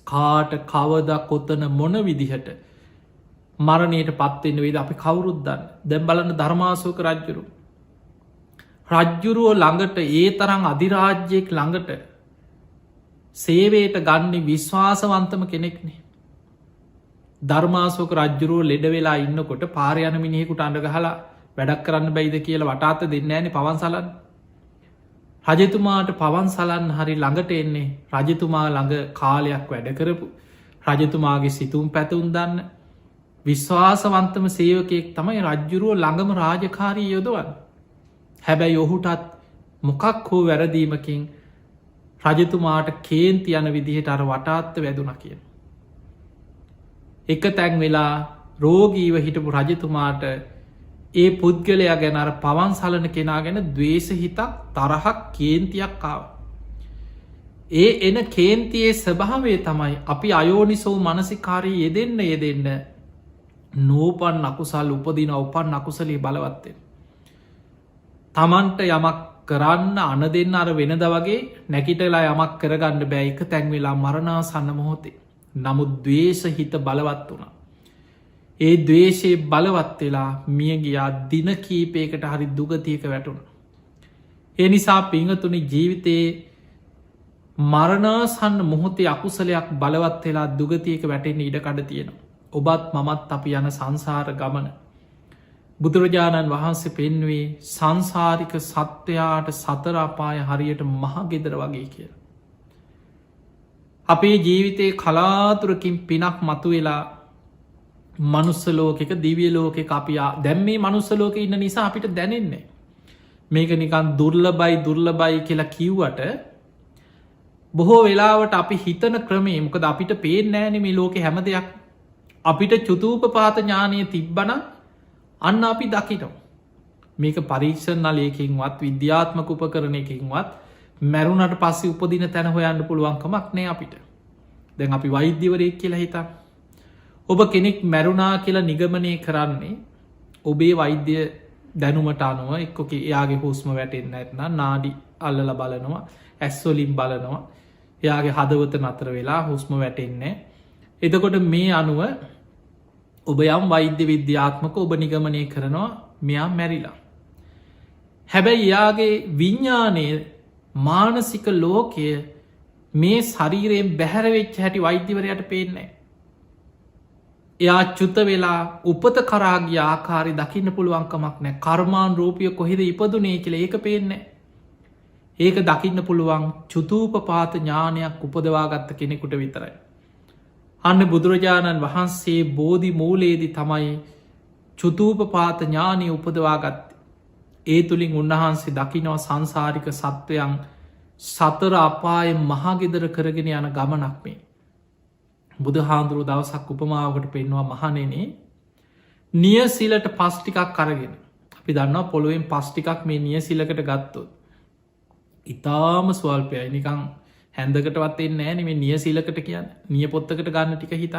කාට කවද කොත්තන මොන විදිහට මරණයට පත්වෙන්න වේද අපි කවුරුද්දන්න දැම් බලන්න ධර්මාසෝක රජ්ජුරු. රජ්ජුරුවෝ ළඟට ඒ තරං අධිරාජ්‍යයෙක් ළඟට සේවයට ගන්නේ විශ්වාසවන්තම කෙනෙක්නේ. ධර්මාසෝක රජ්ජුරුව ලෙඩ වෙලා ඉන්නකොට පාරයන මිනිහෙකුට අඩගහලා වැඩක් කරන්න බැයිද කියලා වටාත දෙන්න ෑන පවන්සලන්. රජතුමාට පවන් සලන් හරි ළඟට එන්නේ රජතුමා ළඟ කාලයක් වැඩ කරපු රජතුමාගේ සිතුම් පැතුම් දන්න විශ්වාසවන්තම සේවකයෙක් තමයි රජ්ජුරුව ළඟම රාජකාරී යොදවන්. හැබැයි ඔහුටත් මොකක් හෝ වැරදීමකින් රජතුමාට කේන්ති යන විදිහට අර වටාත්ත වැදුන කියන. එක තැන් වෙලා රෝගීව හිටපු රජතුමාට ඒ පුද්ගලයා ගැන අර පවන් සලන කෙනා ගැන දවේශ හිතක් තරහක් කේන්තියක් ආව. ඒ එන කේන්තියේ ස්වභාවේ තමයි අපි අයෝනිසෝ මනසිකාරී යෙදෙන්න නෝපන් අකුසල් උපදින උපන් අකුසලී බලවත්තෙන්. තමන්ට යමක් කරන්න අන දෙන්න අර වෙනද වගේ නැකිටලා යමක් කරගන්න බැයික තැන්වෙලා මරණාසන්න මොහොතේ. නමුත් දවේශ හිත බලවත් වුණා. ඒ දවේශයේ බලවත් වෙලා මිය ගියා දින කීපයකට හරි දුගතියක වැටුණ. ඒ නිසා පිංහතුනි ජීවිතයේ මරණාසන්න මොහොතේ අකුසලයක් බලවත් වෙලා දුගතියක වැටෙන් ඉඩකඩ තියෙනවා. ඔබත් මමත් අපි යන සංසාර ගමන. බුදුරජාණන් වහන්සේ පෙන්වේ සංසාරික සත්වයාට සතරාපාය හරියට මහගෙදර වගේ කියල. අපේ ජීවිතයේ කලාතුරකින් පිනක් මතු වෙලා මනුස්සලෝකෙක දිවිය ලෝකෙ අපියා දැම් මේ මනුස්සලෝක ඉන්න නිසා අපිට දැනෙන්නේ. මේක නිකන් දුර්ල බයි කියලා කිව්වට බොහෝ වෙලාවට අපි හිතන ක්‍රමේ මොකද අපිට පේෙන් නෑන මේ ලෝකෙ හැම දෙයක් අපිට චුතූප පාත ඥානය තිබ්බන අන්න අපි දකිටව. මේක පරීක්ෂණ නලයකින්වත් විද්‍යාත්මක උපකරණයකින්වත් මැරුණට පස්සේ උපදින තැන හොයන්න පුළුවන්කමක් නෑ අපිට. දැන් අපි වෛද්‍යවරයෙක් කියලා හිතා. ඔබ කෙනෙක් මැරුණා කියලා නිගමනය කරන්නේ ඔබේ වෛද්‍ය දැනුමට අනුව එක්කොක එයාගේ හුස්ම වැටෙන්න ඇත්න නාඩි අල්ලල බලනවා ඇස්වලින් බලනවා එයාගේ හදවත නතර වෙලා හුස්ම වැටෙන්නේ. එතකොට මේ අනුව ඔබ යම් වෛද්‍ය විද්‍යාත්මක ඔබ නිගමනය කරනවා මෙයා මැරිලා. හැබැයි එයාගේ විඤ්ඥානය මානසික ලෝකය මේ ශරීරයෙන් බැහැරවෙච්ච හැටි වෛද්‍යවරයට පේන්නේ. එයා චුත වෙලා උපත කරාගේ ආකාරි දකින්න පුළුවන්කමක් නෑ කර්මාන් රූපිය කොහෙද ඉපදුනේ කියල ඒක පේන්නේ ඒක දකින්න පුළුවන් චුතූපපාත ඥානයක් උපදවාගත්ත කෙනෙකුට විතරයි. අන්න බුදුරජාණන් වහන්සේ බෝධි මූලයේදි තමයි චුතූපපාත ඥානය උපදවාගත්ත. ඒ තුළින් උන්වහන්සේ දකිනව සංසාරික සත්වයන් සතර අපාය මහගෙදර කරගෙන යන ගමනක් මේ. බුදු හාන්දුරුව දවසක් උපමාවකට පෙන්වා මහනෙනේ නියසිලට පස්්ටිකක් කරගෙන අපි දන්නවා පොළුවෙන් පස්්ටිකක් මේ නියසිලකට ගත්තොත්. ඉතාම ස්වල්පයයි නිකං හැන්දකටවත් එන්නේ නෑ මේ නියසිලකට කියන්න නිය පොත්තකට ගන්න ටික හිතක්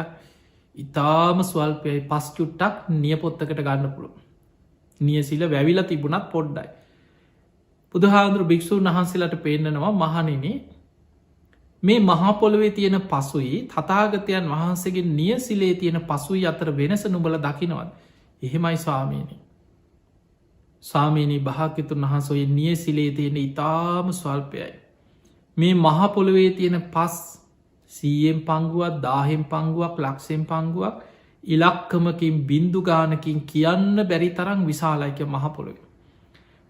ඉතාම ස්වල්පයයි පස්චුට්ටක් නිය පොත්තකට ගන්න පුළුව. නියසිල වැවිලා තිබුණත් පොඩ්ඩයි. බුදුහාන්දුරු භික්‍ෂූන් වහන්සේලට පේන්නනවා මහනිනේ මේ මහපොළොවේ තියෙන පසුයි තතාගතයන් වහන්සේගේ නියසිලේ තියෙන පසුයි අතර වෙනස නුබල දකිනවත් එහෙමයි ස්වාමීනි. සාමීනී භාග්‍යතුන් වහන්සෝයි නියසිලේ තියෙන ඉතාම ස්වල්පයයි. මේ මහපොළොවේ තියෙන පස් සීයෙන් පංගුවක් දාහෙන් පංගුවක් ලක්ෂෙන් පංගුවක් ඉලක්කමකින් බින්දු ගානකින් කියන්න බැරි තරම් විශාලයික මහපොළොවේ.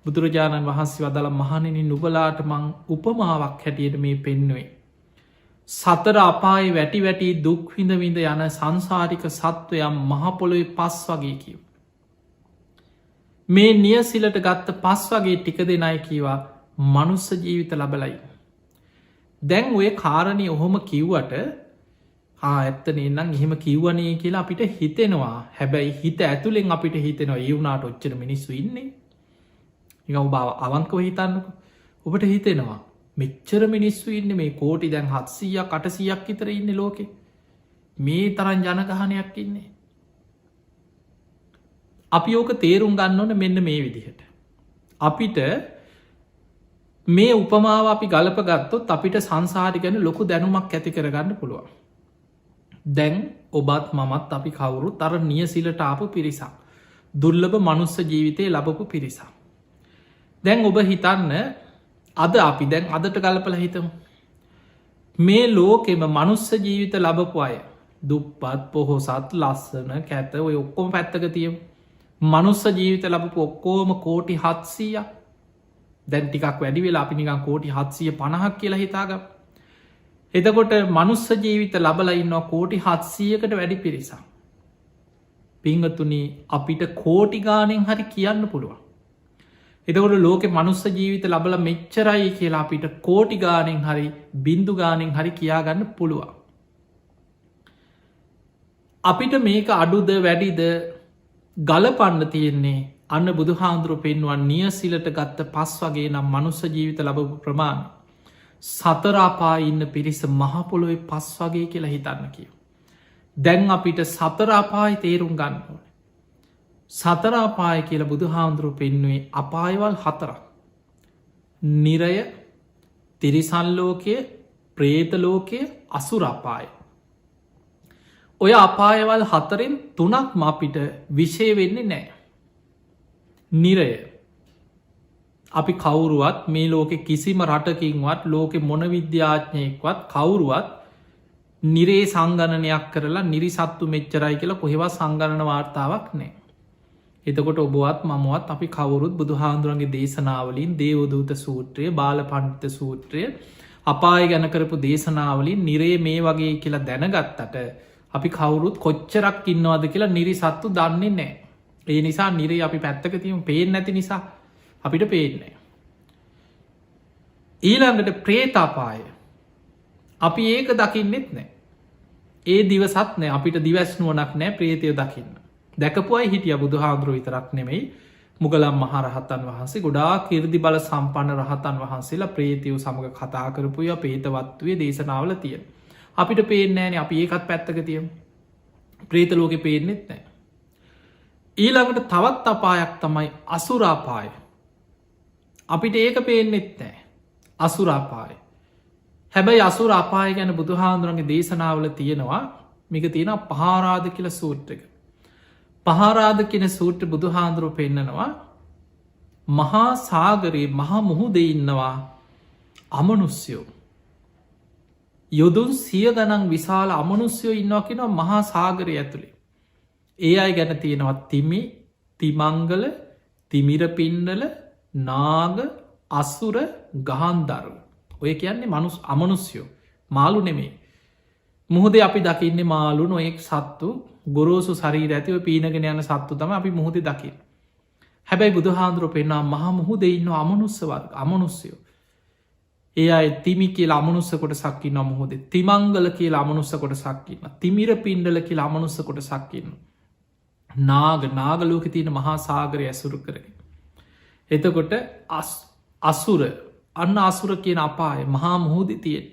බුදුරජාණන් වහන්සේ වදල මහණෙනි නුබලාට මං උපමාවක් හැටියට මේ පෙන්නුවේ. සතර අපායි වැටි වැටි දුක්විඳ විඳ යන සංසාරික සත්වයම් මහපොළොවේ පස් වගේ කිව්. මේ නියසිලට ගත්ත පස් වගේ ටික දෙනයි කීවා මනුස්ස ජීවිත ලබලයි. දැන් ඔය කාරණය ඔහොම කිව්වට ඇත්තනේ නම් එහෙම කිව්වනේ කියලා අපිට හිතෙනවා හැබැයි හිත ඇතුළෙන් අපිට හිතෙනවා ඒ වුණාට ඔච්චර මිනිස්සු ඉන්නේ බව අවංකව හිතන්නක ඔබට හිතෙනවා මෙච්චර මිනිස්සු ඉන්න මේ කෝටි දැන් 700-800ක් විතර ඉන්න ලෝකෙ මේ තරන් ජනගහනයක් ඉන්නේ අපි ඕක තේරුම් ගන්න ඕන මෙන්න මේ විදිහට අපිට මේ උපමාව අපි ගලප ගත්තොත් අපිට සංසාරි ගැන ලොකු දැනුමක් ඇති කරගන්න පුළුවන්. දැන් ඔබත් මමත් අපි කවුරු තර නියසිලට ආපු පිරිසක් දුර්ලභ මනුස්ස ජීවිතය ලබපු පිරිසක්. දැන් ඔබ හිතන්න අද අපි දැන් අදට ගලපල හිතමු. මේ ලෝකෙම මනුස්ස ජීවිත ලබපු අය දුප්පත් පොහොසත් ලස්සන කැත ඔය ඔක්කොම පැත්තක තියම මනුස්ස ජීවිත ලබපු ඔක්කෝම කෝටි 700 දැන් ටිකක් වැඩි වෙලා අපි නිකන් කෝටි 750ක් කියලා හිතාගම්. එතකොට මනුස්ස ජීවිත ලබලා ඉන්නවා කෝටි 700කට වැඩි පිරිසක්. පිංගතුනි අපිට කෝටි ගානෙන් හරි කියන්න පුළුවන්. එතකොට ලෝකෙ මනුස්ස ජීවිත ලබල මෙච්චරයි කියලා අපිට කෝටි ගානෙන් හරි බින්දු ගානෙන් හරි කියාගන්න පුළුවන්. අපිට මේක අඩුද වැඩිද ගලපන්න තියෙන්නේ අන්න බුදු හාන්දුරු පෙන්වන් නියසිලට ගත්ත පස් වගේ නම් මනුස්ස ජීවිත ලබපු ප්‍රමාණ සතරාපා ඉන්න පිරිස මහපොළොවේ පස් වගේ කියලා හිතන්න කියව. දැන් අපිට සතරාපායි තේරුම් ගන්න ඕන. සතරාපාය කියල බුදු හාන්දුරු පෙන්නුවේ අපායවල් 4ක්. නිරය තිරිසල්ලෝකය ප්‍රේතලෝකය අසුරපාය. ඔය අපායවල් 4ෙන් 3ක්ම අපිට විෂය වෙන්නේ නෑ. නිරය අපි කවුරුවත් මේ ලෝකෙ කිසිම රටකින්වත් ලෝකෙ මොන විද්‍යාඥයෙක්වත් කවුරුවත් නිරේ සංගණනයක් කරලා නිරිසත්තු මෙච්චරයි කියලා කොහෙවත් සංගණන වාර්තාවක් නෑ. එතකොට ඔබවත් මමවත් අපි කවුරුත් බුදු හාන්දුරන්ගේ දේශනාවලින් දේවදූත සූත්‍රය බාල පණ්ඩිත සූත්‍රය අපාය ගැන කරපු දේශනාවලින් නිරේ මේ වගේ කියලා දැනගත්තට අපි කවුරුත් කොච්චරක් ඉන්නවාද කියලා නිරිසත්තු දන්නේ නෑ. ඒ නිසා නිරේ අපි පැත්තක තියම පේෙන් නැති නිසා අපිට පේන්නේ. ඊළඟට ප්‍රේතාපාය අපි ඒක දකින්නෙත් නෑ. ඒ දිවසත් නෑ අපිට දිවස්නුවනක් නෑ ප්‍රේතය දකින්න. දැකපුයි හිටිය බුදු හාන්දුරුව විතරක් නෙමෙයි මුගලම් මහරහතන් වහන්සේ ගොඩා කිර්දි බල සම්පන්න රහතන් වහන්සේලා ප්‍රේතියව සමඟ කතා කරපුය පේතවත්වය දේශනාවල තිය. අපිට පේනෑන අපි ඒකත් පැත්තක තියම ප්‍රේතලෝක පේනෙත් නෑ. ඊළඟට තවත් අපායක් තමයි අසුරාපාය. අපිට ඒක පේනෙත් නෑ අසුරාපාය. හැබැයි අසුර අපාය ගැන බුදු හාන්දුරන්ගේ දේශනාවල තියෙනවා මික තියෙන පහාරාධ කියල සූට්‍රක. පහාරාධ කියන සූට්‍ර බුදු හාන්දුරුව පෙන්නනවා මහා සාගරයේ මහා මුහුදේ ඉන්නවා අමනුස්යෝ. යොදුන් 100 ගණන් විශාල අමනුස්යෝ ඉන්නවා කියෙනවා මහා සාගරය ඇතුළේ. ඒ අය ගැන තියෙනවා තිමි, තිමංගල, තිමිර පින්නල, නාග, අසුර, ගහන්දරු. ඔය කියන්නේ අමනුස්යෝ, මාළු නෙමේ. මුහදේ අපි දකින්නේ මාළු නොයෙක් සත්තු ගොරෝසු ශරීර ඇතිව පීනගෙන යන සත්තු තම අපි මුහදේ දකින්න. හැබැයි බුදු හාන්දුරුව පෙන්නා මහ මුහුද ඉන්න අමනුස්ස වර්ග අමනුස්යෝ. ඒ අයි තිමි කියල අමනුස්ස කොට සක්කින්න මුහොද තිමංගල කියල අමනුස්ස කොට සක්කින්න තිමිර පින්ඩල කියල අමනුස්ස කොට සක්කින්න නාගලෝක තියෙන මහා සාගරය ඇසුරු කරගෙන. එතකොට අසුර අන්න අසුර කියන අපාය මහා මුහුද තියෙන්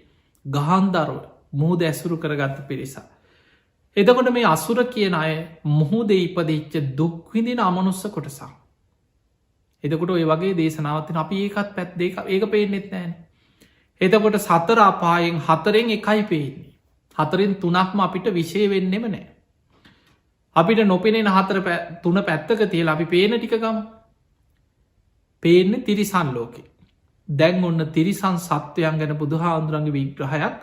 ගහන්දරුව මුහුද ඇසුරු කරගත්ත පිරිසා. එතකොට මේ අසුර කියන අය මුහුද ඉපදිච්ච දුක්විදින අමනුස්ස කොටසා. එතකොට ඔය වගේ දේශනාවතින අපි ඒකත් පැත් දෙක ඒක පේනෙත් නෑන. එතකොට සතර අපායෙන් 4න් එකයි පේන්නේ. 4න් 3ක්ම අපිට විශය වෙන්නෙම නෑ. අපිට නොපෙනෙන 3 පැත්තක තියලා අපි පේන ටිකගම පේන්න තිරිසන් ලෝකෙ. දැන් ඔන්න තිරිසන් සත්වයන් ගැන බුදුහාන්දුරන්ගේ විග්‍රහයක්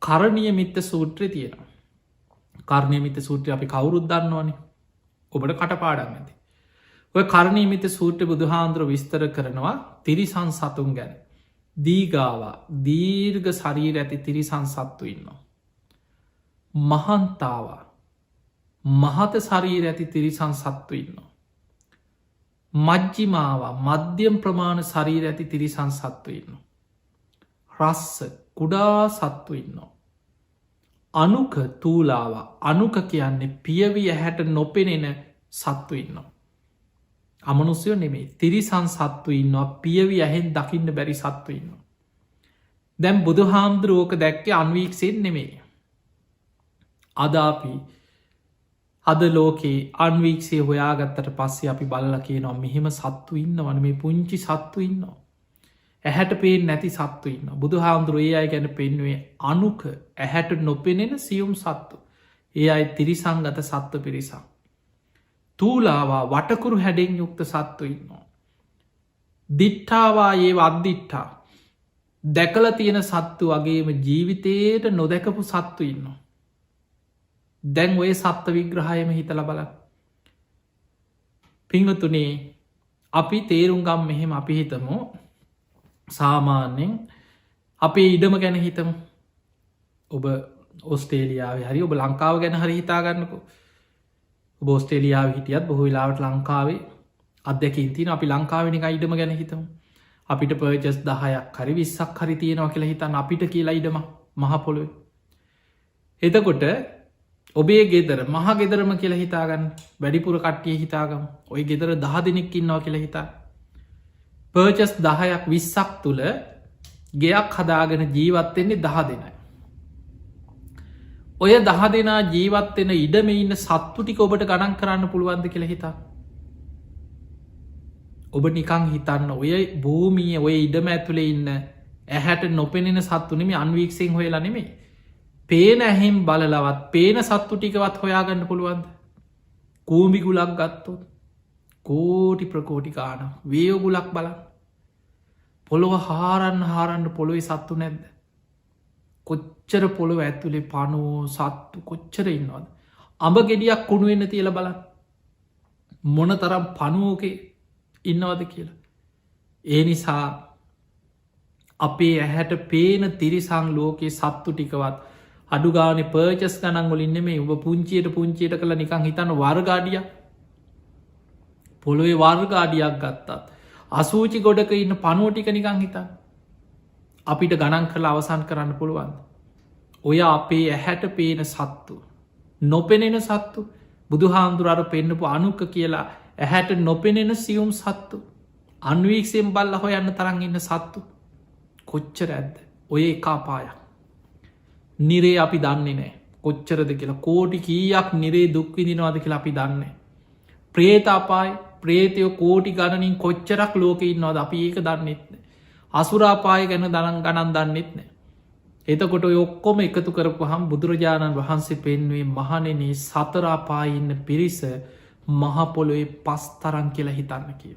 කරණය මිත්ත සූත්‍රය තියෙනවා. කරණය මිත සූත්‍රය අපි කවුරුත් දන්නවනේ ඔබට කටපාඩම් ඇති. ඔය කරණී මිත සූත්‍ර බුදුහාන්දුර විස්තර කරනවා තිරිසන් සතුන් ගැන. දීගාවා දීර්ග ශරීර ඇති තිරිසන් සත්තු ඉන්නවා. මහන්තාවා මහත ශරීර ඇති තිරිසන් සත්තු ඉන්නවා. මජ්ජිමාවා මධ්‍යම් ප්‍රමාණ ශරීර ඇති තිරිසන් සත්තු ඉන්නවා. රස්ස කුඩා සත්තු ඉන්නවා. අනුක තූලාවා අනුක කියන්නේ පියවි ඇහැට නොපෙනෙන සත්තු ඉන්නවා. අමනුස්යෝ නෙමේ තිරිසන් සත්තු ඉන්නවා පියවි ඇහෙන් දකින්න බැරි සත්තු ඉන්නවා. දැම් බුදු හාමුදුරුවෝක දැක්කේ අන්වීක්සෙන් නෙමේ. අදාපි අද ලෝකේ අන්වීක්ෂේ හොයාගත්තට පස්සේ අපි බල්ල කියනවා මෙහෙම සත්තු ඉන්න වන මේ පුංචි සත්තු ඉන්නවා. ඇහැට පේෙන් නැති සත්තු ඉන්න බුදු හාමුදුරුව ඒ අය ගැන පෙන්වේ අනුක ඇහැට නොපෙනෙන සියුම් සත්තු. ඒ අයි තිරිසංගත සත්ව පිරිසක්. තූලාවා වටකුරු හැඩෙන් යුක්ත සත්තු ඉන්නවා. දිට්ඨාවා ඒ අද්දිට්ඨා දැකල තියෙන සත්තු වගේම ජීවිතයට නොදැකපු සත්තු ඉන්නවා. දැන් ඔය සත්ව විග්‍රහයම හිතල බල. පිංහතුනේ අපි තේරුම්ගම් මෙහෙම අපි හිතමු සාමාන්‍යෙන් අපේ ඉඩම ගැන හිතමු. ඔබ ඔස්ටේලියාව හරි ඔබ ලංකාව ගැන හරි හිතාගන්නකු. බෝස්ටේලියාව හිටියත් බොහෝ වෙලාවට ලංකාවේ අදැකින් තින අපි ලංකාවෙනික ඉඩම ගැන හිතමු. අපිට පර්ජස් 10ක් හරි 20ක් හරි තියෙනවා කියලා හිතන්න අපිට කියලා ඉඩම මහපොළොව. එතකොට ඔබේ ගෙදර මහ ගෙදරම කියලා හිතාගන්න වැඩිපුර කට්ටිය හිතාගම් ඔය ගෙදර 10 දෙනෙක් ඉන්නවා කියලා හිතා. පර්ජස් 10ක් 20ක් තුළ ගෙයක් හදාගෙන ජීවත්වෙන්නේ 10 දෙනයි. ඔය 10 දෙනා ජීවත්වෙන ඉඩම ඉන්න සත්තු ටික ඔබට ගණන් කරන්න පුළුවන්ද කියලා හිතා. ඔබ නිකං හිතන්න ඔය භූමිය ඔය ඉඩම ඇතුළේ ඉන්න ඇහැට නොපෙනෙන සත්තුනෙම අන්වීක්ෂෙන් හොයලා නෙමේ. පේන ඇහෙම් බලලවත් පේන සත්තු ටිකවත් හොයාගන්න පුළුවන්ද. කූමි ගුලක් ගත්තොත් කෝටි ප්‍රකෝටි කාන වේයෝගුලක් බලන්න පොළොව හාරන්න පොළොවේ සත්තු නැද්ද. කොච්චර පොළොව ඇතුළේ පනෝ සත්තු කොච්චර ඉන්නවද. අඹ ගෙඩියක් කුණුවෙන්න තියල බලන්න මොන තරම් පනුවෝකේ ඉන්නවද කියලා. ඒ නිසා අපේ ඇහැට පේන තිරිසං ලෝකයේ සත්තු ටිකවත් අඩුගානේ පර්චස් ගනන්ගොලින්න්න මේ ඔබ පුංචියට කළ නිකං හිතන්න වර්ගාඩිය පොළොවේ වර්ගාඩියක් ගත්තත් අසූචි ගොඩක ඉන්න පනුවටික නිකං හිතන් අපිට ගණන් කළ අවසන් කරන්න පුළුවන්. ඔය අපේ ඇහැට පේන සත්තු නොපෙනෙන සත්තු බුදු හාමුදුරර පෙන්න්නපු අනුක කියලා ඇහැට නොපෙනෙන සියුම් සත්තු අන්වීක්ෂයෙන් බල්ල හොයන්න තරන් ඉන්න සත්තු කොච්චර ඇද්ද ඔය එකාපායක්. නිරේ අපි දන්නේ නෑ කොච්චරද කියලා කෝටි කීයක් නිරේ දුක්විදිනවාද කියලා අපි දන්නේ. ප්‍රේත අපායි ප්‍රේතයෝ කෝටි ගණනින් කොච්චරක් ලෝක ඉන්නවාද අපි ඒක දන්නෙත්න. අසුරාපාය ගැන දනන් ගණන් දන්නෙත් නෑ. එතකොට ඔක්කොම එකතු කරපු හම් බුදුරජාණන් වහන්සේ පෙන්වේ මහනෙනේ සතරාපායින්න පිරිස මහපොළොවේ පස්තරන් කියලා හිතන්න කිය.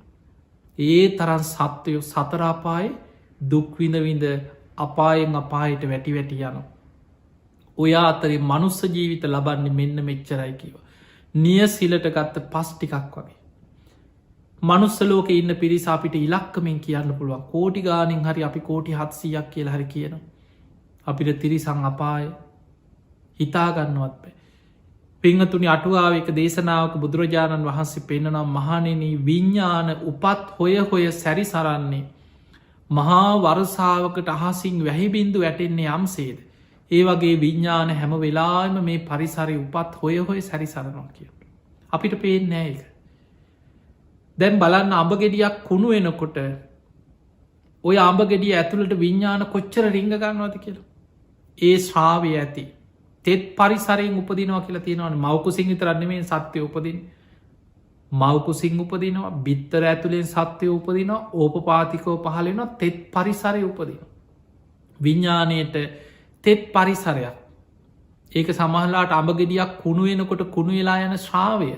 ඒ තරන් සත්වයෝ සතරාපායි දුක්විඳවිඳ අපායෙන් අපායට වැටි යනවා. ඔයා අතරේ මනුස්ස ජීවිත ලබන්නේ මෙන්න මෙච්චරයි කිව. නිය සිලට ගත්ත පස් ටිකක් වගේ. මනුස්සලෝක ඉන්න පිරිස අපිට ඉලක්කමෙන් කියන්න පුළුවන් කෝටි ගානින් හරි අපි කෝටි 700ක් කියල හරි කියන. අපිට තිරිසං අපාය හිතාගන්නවත් බෑ. පිංහතුනි අටුවාව එක දේශනාවක බුදුරජාණන් වහන්සේ පෙන්න්නනම් මහනෙන විඤ්ඥාන උපත් හොය සැරි සරන්නේ මහා වර්සාාවකට අහසින් වැහිබින්දු වැටෙන්නේ යම්සේද. ඒ වගේ විඤ්ඥාන හැම වෙලාම මේ පරිසරි උපත් හොය සැරි සරනවා කිය. අපිට පේනෑ එක. දැන් බලන්න අඹ ගෙඩියක් කුණු වෙනකොට ඔය අඹ ගෙඩිය ඇතුළට විඤ්ඥාන කොච්චර රිංග ගන්නවද කියලා. ඒ ශ්‍රාවය ඇති තෙත් පරිසරයෙන් උපදිනවා කියලා තියෙනවන මවකුසිං විතරන්නමේ සත්‍යය උපදින් මවකුසිං උපදිනවා බිත්තර ඇතුළෙන් සත්‍යය උපදිනවා ඕපපාතිකෝ පහලෙන තෙත් පරිසරය උපදින. විඤ්ඥානයට තෙත් පරිසරයක් ඒක සමහලාට අඹගෙඩියක් කුණු වෙනකොට කුණු වෙලා යන ශ්‍රාවය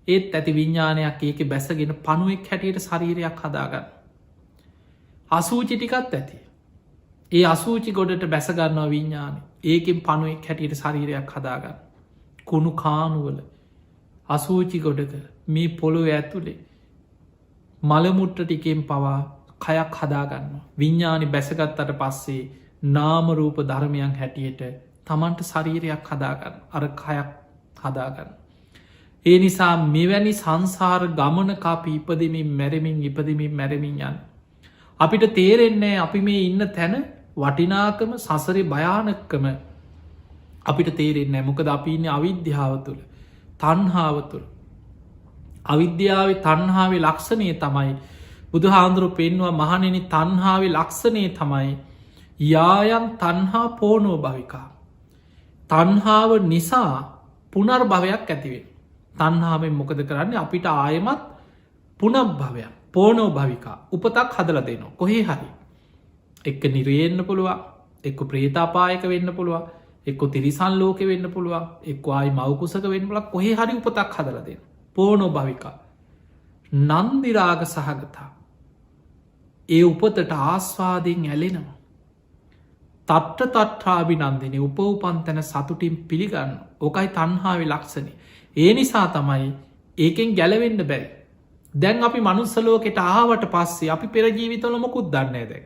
ඒත් ඇති විඤ්ඥානයක් ඒක බැසගෙන පණුවෙක් හැටියට ශරීරයක් හදාගන්න. අසූචි ටිකත් ඇති. ඒ අසූචි ගොඩට බැසගන්නවා විඤ්ඥාන ඒකෙන් පණුවෙක් හැටියට ශරීරයක් හදාගන්න. කුණු කානුවල අසූචි ගොඩක මේ පොළොව ඇතුළේ මළමුට්ට ටිකෙන් පවා කයක් හදාගන්න. විඤ්ඥානි බැසගත්තට පස්සේ නාමරූප ධර්මයන් හැටියට තමන්ට ශරීරයක් හදාගන්න අර කයක් හදාගන්න. ඒ නිසා මෙවැනි සංසාර ගමනකාපි ඉපදමින් මැරමින් ඉපදමින් මැරමින් යන්න. අපිට තේරෙන්නේ අපි මේ ඉන්න තැන වටිනාකම සසරේ භයානක්කම අපිට තේරෙන්නේ මොකද අපි ඉන්න අවිද්‍යාව තුළ තන්හාව තුළ අවිද්‍යාව තන්හාාවේ ලක්ෂණය තමයි බුදුහාන්දුරු පෙන්වා මහනෙන තන්හාාවේ ලක්ෂණය තමයි යායන් තන්හා පෝනෝ භවිකා තන්හාාව නිසා පුනර් භවයක් ඇතිවෙන. තන්හාාවෙන් මොකද කරන්නේ අපිට ආයමත් පුනබ්භවයක් පෝනෝ භවිකා උපතක් හදල දෙනවා කොහේ හරි එක්ක නිරයෙන්න්න පුළුවන් එක්ක ප්‍රේතාපායක වෙන්න පුළුවන් එක්කො තිරිසන් ලෝක වෙන්න පුළුවන් එක් ආයි මවකුසක වෙන්න පුලක් කොහේ හරි උපතක් හදල දෙන්න පෝනෝ භවිකා නන්දිරාග සහගතා ඒ උපතට ආස්වාදයෙන් ඇලෙනවා. තට්ට තට්ටාබි නන්දින උපවපන්තැන සතුටින් පිළිගන්න ඕකයි තන්හාාවේ ලක්ෂණය. ඒ නිසා තමයි ඒකෙන් ගැලවෙන්න බැයි. දැන් අපි මනුස්සලෝකට ආවට පස්සේ අපි පෙරජීවිතල මොකුත් දන්නේ දැ.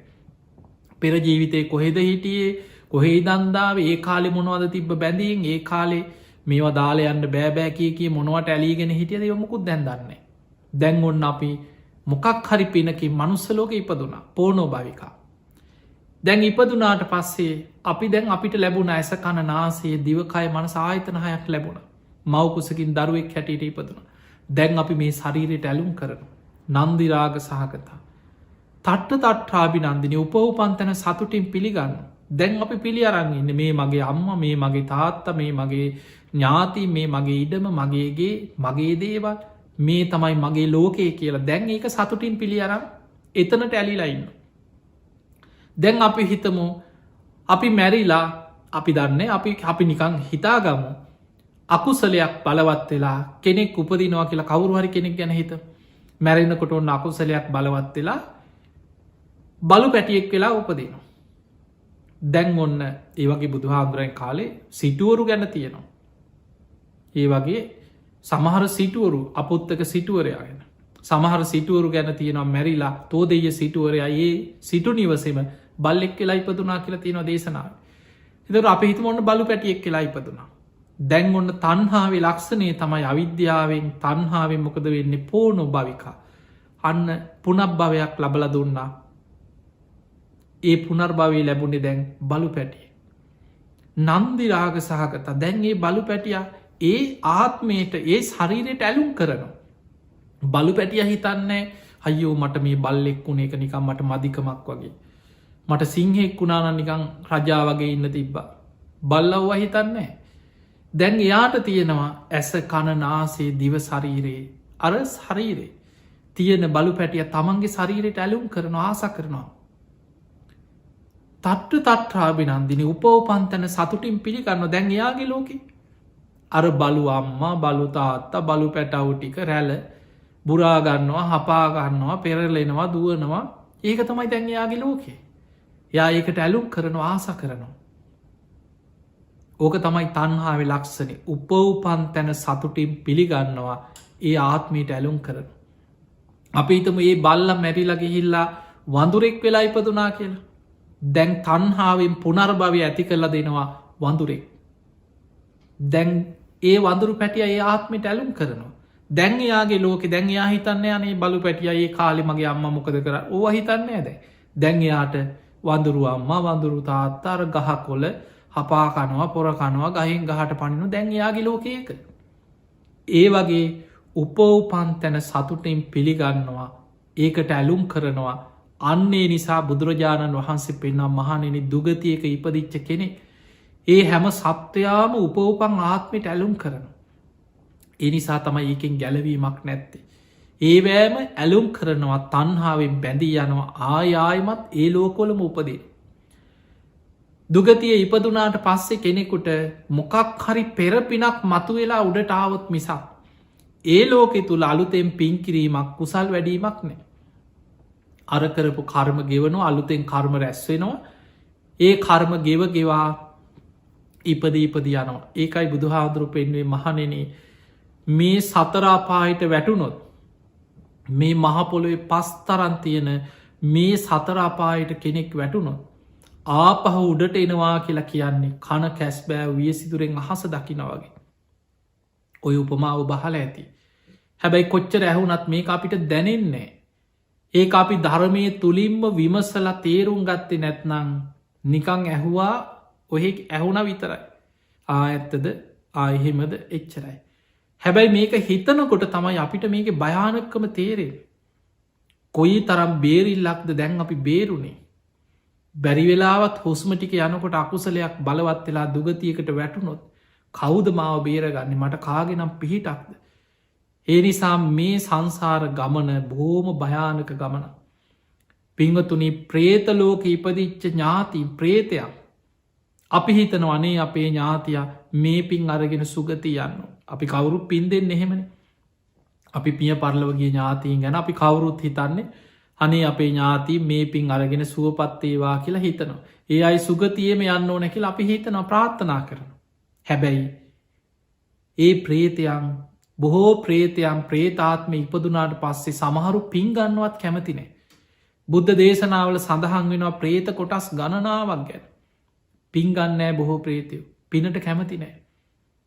පෙරජීවිතය කොහෙද හිටියේ කොහේ දන්දාව ඒ කාලෙ මොනවද තිබ බැඳීන් ඒ කාලේ මේවා දාලයන්න බෑබෑ කිය මොනවට ඇලීගෙන හිටියද යොමුකුත් දැන්දන්නේ. දැන් ඔන්න අපි මොකක් හරි පිනකින් මනුස්සලෝක ඉපදුනා පෝනෝ භවිකා. දැන් ඉපදුනාට පස්සේ අපි දැන් අපිට ලැබුණ ඇස කණ නාසේ දිවකය මනස ආයතනහයක් ලැබුණ මවකුසකින් දරුවෙක් හැටියට ඉපදුන. දැන් අපි මේ ශරීරයට ඇලුම් කරන නන්දිරාග සහකතා. තට්ට තට්ටාබි නන්දිනි උපවපන්තැන සතුටින් පිළිගන්න. දැන් අපි පිළි අරන්ගන්න මේ මගේ අම්ම මේ මගේ තාත්ත මේ මගේ ඥාති මේ මගේ ඉඩම මගේ දේවල් මේ තමයි මගේ ලෝකයේ කියලා දැන් ඒක සතුටින් පිළි අරම් එතනට ඇලිලයින්න. දැන් අපි හිතමු අපි මැරිලා අපි දන්න අපි නිකං හිතාගමු අකුසලයක් බලවත් වෙලා කෙනෙක් උපදිනවා කියලා කවුරු හරි කෙනෙක් ගැන හිත මැරෙනකොට ඔන්න අකුසලයක් බලවත් වෙලා බලු පැටියෙක් වෙලා උපදිනවා. දැන් ඔන්න ඒ වගේ බුදුහාන්දුරන් කාලේ සිටුවරු ගැන තියෙනවා. ඒ වගේ සමහර සිටුවරු අපොත්තක සිටුවරයාගෙන සමහර සිටුවරු ගැන තියෙනවා මැරිලා තෝ දෙය සිටුවරයා ඒ සිටු නිවසම බල්ලෙක් වෙලා ඉපදුනා කියලා තියෙනවා දේශනාව. එතකොට අපි හිතමු ඔන්න බලු පැටියෙක් වෙලා ඉපදුනා. දැන් ඔන්න තන්හාාවේ ලක්ෂණය තමයි අවිද්‍යාවෙන් තන්හාාවෙන් මොකද වෙන්නේ පෝනෝ භවිකා අන්න පුනබ්භවයක් ලබල දුන්නා. ඒ පුනර්භවය ලැබුණේ දැන් බලු පැටිය. නන්දිරාග සහගත දැන් ඒ බලු පැටිය ඒ ආත්මයට ඒ ශරීරයට ඇලුම් කරනවා. බලු පැටිය හිතන්නේ අයෝ මට මේ බල්ලෙක් වුණ එක නිකම් මට මදිකමක් වගේ. මට සිංහෙක් වුණාන නිකං රජා වගේ ඉන්න තිබ්බා. බල්ලව්ව හිතන්නේ. දැන් එයාට තියෙනවා ඇස කණනාසේ දිව ශරීරයේ අර ශරීරේ තියෙන බලු පැටිය තමන්ගේ ශරීරයට ඇලුම් කරන ආස කරනවා. තට්ට තට්ටාබිනන්දින උපවපන්තන සතුටින් පිළිගන්න දැන් එයාගේ ලෝකෙ අර බලු අම්මා බලු තාත්තා බලු පැටවු ටික රැල බුරාගන්නවා හපාගන්නවා පෙරලෙනවා දුවනවා ඒක තමයි දැන් එයාගේ ලෝකේ. යා ඒකට ඇලුම් කරනවා ආස කරනවා. ඕක තමයි තන්හාාව ලක්ෂණ උපවපන් තැන සතුටින් පිළිගන්නවා ඒ ආත්මීට ඇලුම් කරන. අපිතම ඒ බල්ල මැරිලගිහිල්ලා වඳුරෙක් වෙලා ඉපදුනා කියලා. දැන් තන්හාාවෙන් පුනර්භවය ඇති කරලා දෙනවා වඳුරෙක්. දැන් ඒ වඳුරු පැටිය ඒ ආත්මට ඇලුම් කරනවා. දැන් යාගේ ලෝක දැන් යා හිතන්න යනේ බලු පැටිය ඒ කාලි මගේ අම්ම මොකද කර ඕ හිතන්නේ ඇද. දැන් එයාට වඳුරු අම්ම වඳුරු තාත්තාර ගහ කොල හපා කනවා පොර කනවා ගහින් ගහට පනිනු දැන් යාගේ ලෝකයක. ඒ වගේ උපවපන් තැන සතුටින් පිළිගන්නවා ඒකට ඇලුම් කරනවා අන්නේ නිසා බුදුරජාණන් වහන්සේ පෙන්නම් මහනෙන දුගතියක ඉපදිච්ච කෙනෙ ඒ හැම සත්වයාම උපවපන් ආත්මට ඇලුම් කරන. ඒ නිසා තමයි ඒකෙන් ගැලවීමක් නැත්තේ. ඒවෑම ඇලුම් කරනවා තන්හාාවෙන් බැඳී යනවා ආයායමත් ඒ ලෝකොලම උපදේ. දුගතිය ඉපදුනාට පස්සේ කෙනෙකුට මොකක් හරි පෙරපිනක් මතු වෙලා උඩට ආවොත් මිසක්. ඒ ලෝකෙ තුළ අලුතෙන් පින්කිරීමක් කුසල් වැඩීමක් නෑ. අරකරපු කර්ම ගෙවනු අලුතෙන් කර්ම රැස්වෙනවා ඒ කර්ම ගෙවා ඉපද යනවා. ඒකයි බුදුහාදුරු පෙන්වේ මහනෙන මේ සතරාපාහිට වැටුනොත් මේ මහපොළොවේ පස්තරන් තියෙන මේ සතරාපායට කෙනෙක් වැටුනොත් ආපහ උඩට එනවා කියලා කියන්නේ කන කැස්බෑ විය සිදුරෙන් අහස දකිනවගේ. ඔය උපමාව බහල ඇති. හැබැයි කොච්චර ඇහුනත් මේ අපිට දැනෙන්නේ. ඒ අපි ධර්මය තුළින්ම විමසල තේරුම් ගත්තේ නැත්නං නිකං ඇහුවා ඔහෙ ඇහුණ විතරයි. ඇත්තද ආයෙහෙමද එච්චරයි. හැබැයි මේක හිතනකොට තමයි අපිට මේක භයානක්කම තේරෙල්. කොයි තරම් බේරිල්ලක්ද දැන් අපි බේරුණේ. බැරි වෙලාවත් හොස්ම ටික යනකොට අකුසලයක් බලවත් වෙලා දුගතියකට වැටුනොත් කෞද මාව බේරගන්නේ මට කාගෙනම් පිහිටක්ද. ඒ නිසා මේ සංසාර ගමන බෝම භයානක ගමන. පිංහතුනි ප්‍රේතලෝක ඉපදිච්ච ඥාති ප්‍රේතයක්. අපි හිතන වනේ අපේ ඥාතිය මේ පින් අරගෙන සුගති යන්න. අපි කවුරු පින් දෙන්න එහෙමන. අපි පිය පරලවගේ ඥාතීන් ගැන අපි කවුරුත් හිතන්නේ අනේ අපේ ඥාති මේ පින් අරගෙන සුවපත්තේවා කියලා හිතනවා. ඒ අයි සුගතියම යන්න ඕන කියලා අපි හිතනවා ප්‍රාර්ථනා කරන. හැබැයි ඒ ප්‍රේතයන් බොහෝ ප්‍රේතයන් ප්‍රේතාත්ම ඉපදුනාට පස්සේ සමහරු පින්ගන්නවත් කැමතිනේ. බුද්ධ දේශනාවල සඳහන් වෙනවා ප්‍රේත කොටස් ගණනාවක් ගැන. පින්ගන්නෑ බොහෝ ප්‍රේතයෝ පිනට කැමති නෑ.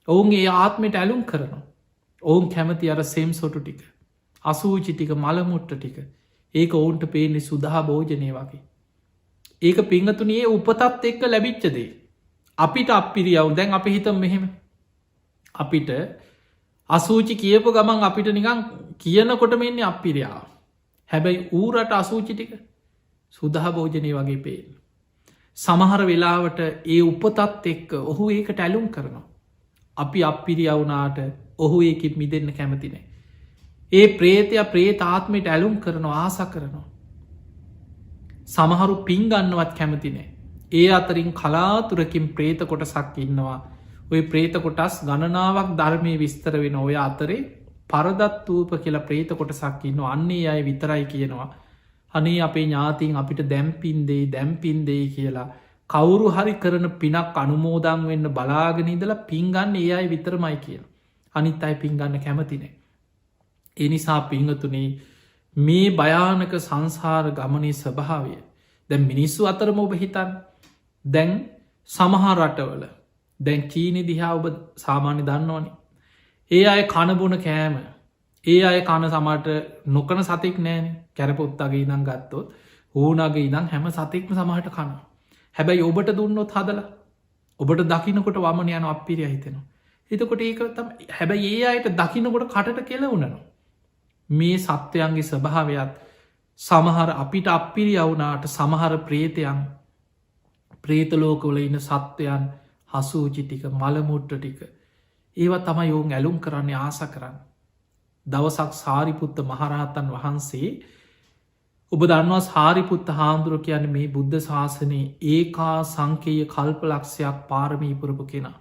ඔවුන් ඒ ආත්මට ඇලුම් කරනවා. ඔවුන් කැමති අර සෙම් සොටු ටික අසූචි ටික මළමුට්ට ටික ඒක ඔවුන්ට පේන්නේ සුදහා භෝජනය වගේ. ඒක පිංහතුනයේ උපතත් එක්ක ලැබිච්චදේ. අපිට අපිරියව් දැන් අපි හිතම් මෙහෙම. අපිට අසූචි කියපු ගමන් අපිට නිකං කියනකොට මෙන්නේ අපිරියාව. හැබැයි ඌරට අසූචි ටික සුදහා භෝජනය වගේ පේන. සමහර වෙලාවට ඒ උපතත් එක්ක ඔහු ඒකට ඇලුම් කරනවා. අපි අපිරියවුනාට ඔහු ඒකිත් මිදන්න කැමතිනේ. ඒ ප්‍රේතය ප්‍රේතාත්මයට ඇලුම් කරනවා ආස කරනවා. සමහරු පින්ගන්නවත් කැමතිනේ. ඒ අතරින් කලාතුරකින් ප්‍රේත කොටසක් ඉන්නවා. ඔය ප්‍රේත කොටස් ගණනාවක් ධර්මය විස්තර වෙන ඔය අතරේ පරදත්වූප කියලා ප්‍රේත කොටසක් ඉන්න අන්නේ අය විතරයි කියනවා. අනේ අපේ ඥාතින් අපිට දැම්පින්දේ කියලා කවුරු හරි කරන පිනක් අනුමෝදං වෙන්න බලාගෙනඉදලා පින්ගන්න ඒ අයි විතරමයි කියන. අනිත් අයි පින්ගන්න කැමතිනේ. එනිසා පිංහතුනේ මේ භයානක සංසාර ගමනේ ස්වභාවය දැන් මිනිස්සු අතරම ඔබ හිතන් දැන් සමහා රටවල දැන් චීනි දිහා ඔබ සාමාන්‍ය දන්නවනේ. ඒ අය කණබොන කෑම ඒ අය කණ සමට නොකන සතෙක් නෑන කැරපොත්තගේ ඉදං ගත්තොත් ඕනගේ ඉදං හැම සතෙක්ම සමහට කන. හැබැයි ඔබට දුන්නොත් හදලා ඔබට දකිනකොට වමන යන අපිරිය හිතෙනවා. එතකොට ඒක හැබැයි ඒ අයට දකිනකොට කටට කෙලවුණනවා. මේ සත්වයන්ගේ ස්වභාවයක් සමහර අපිට අපිරි යවුනාට සමහර ප්‍රේතයන් ප්‍රේතලෝකවල ඉන්න සත්වයන් හසූචි ටික මළමුට්ට ටික ඒවා තම යෝන් ඇලුම් කරන්නේ ආස කරන්න. දවසක් සාරිපුත්ත මහරහතන් වහන්සේ ඔබ දන්නවා සාරිපුත්ත හාමුදුරුව කියන මේ බුද්ධ ශාසනයේ ඒකා සංකේය කල්පලක්ෂයක් පාරමීපුරපු කෙනා.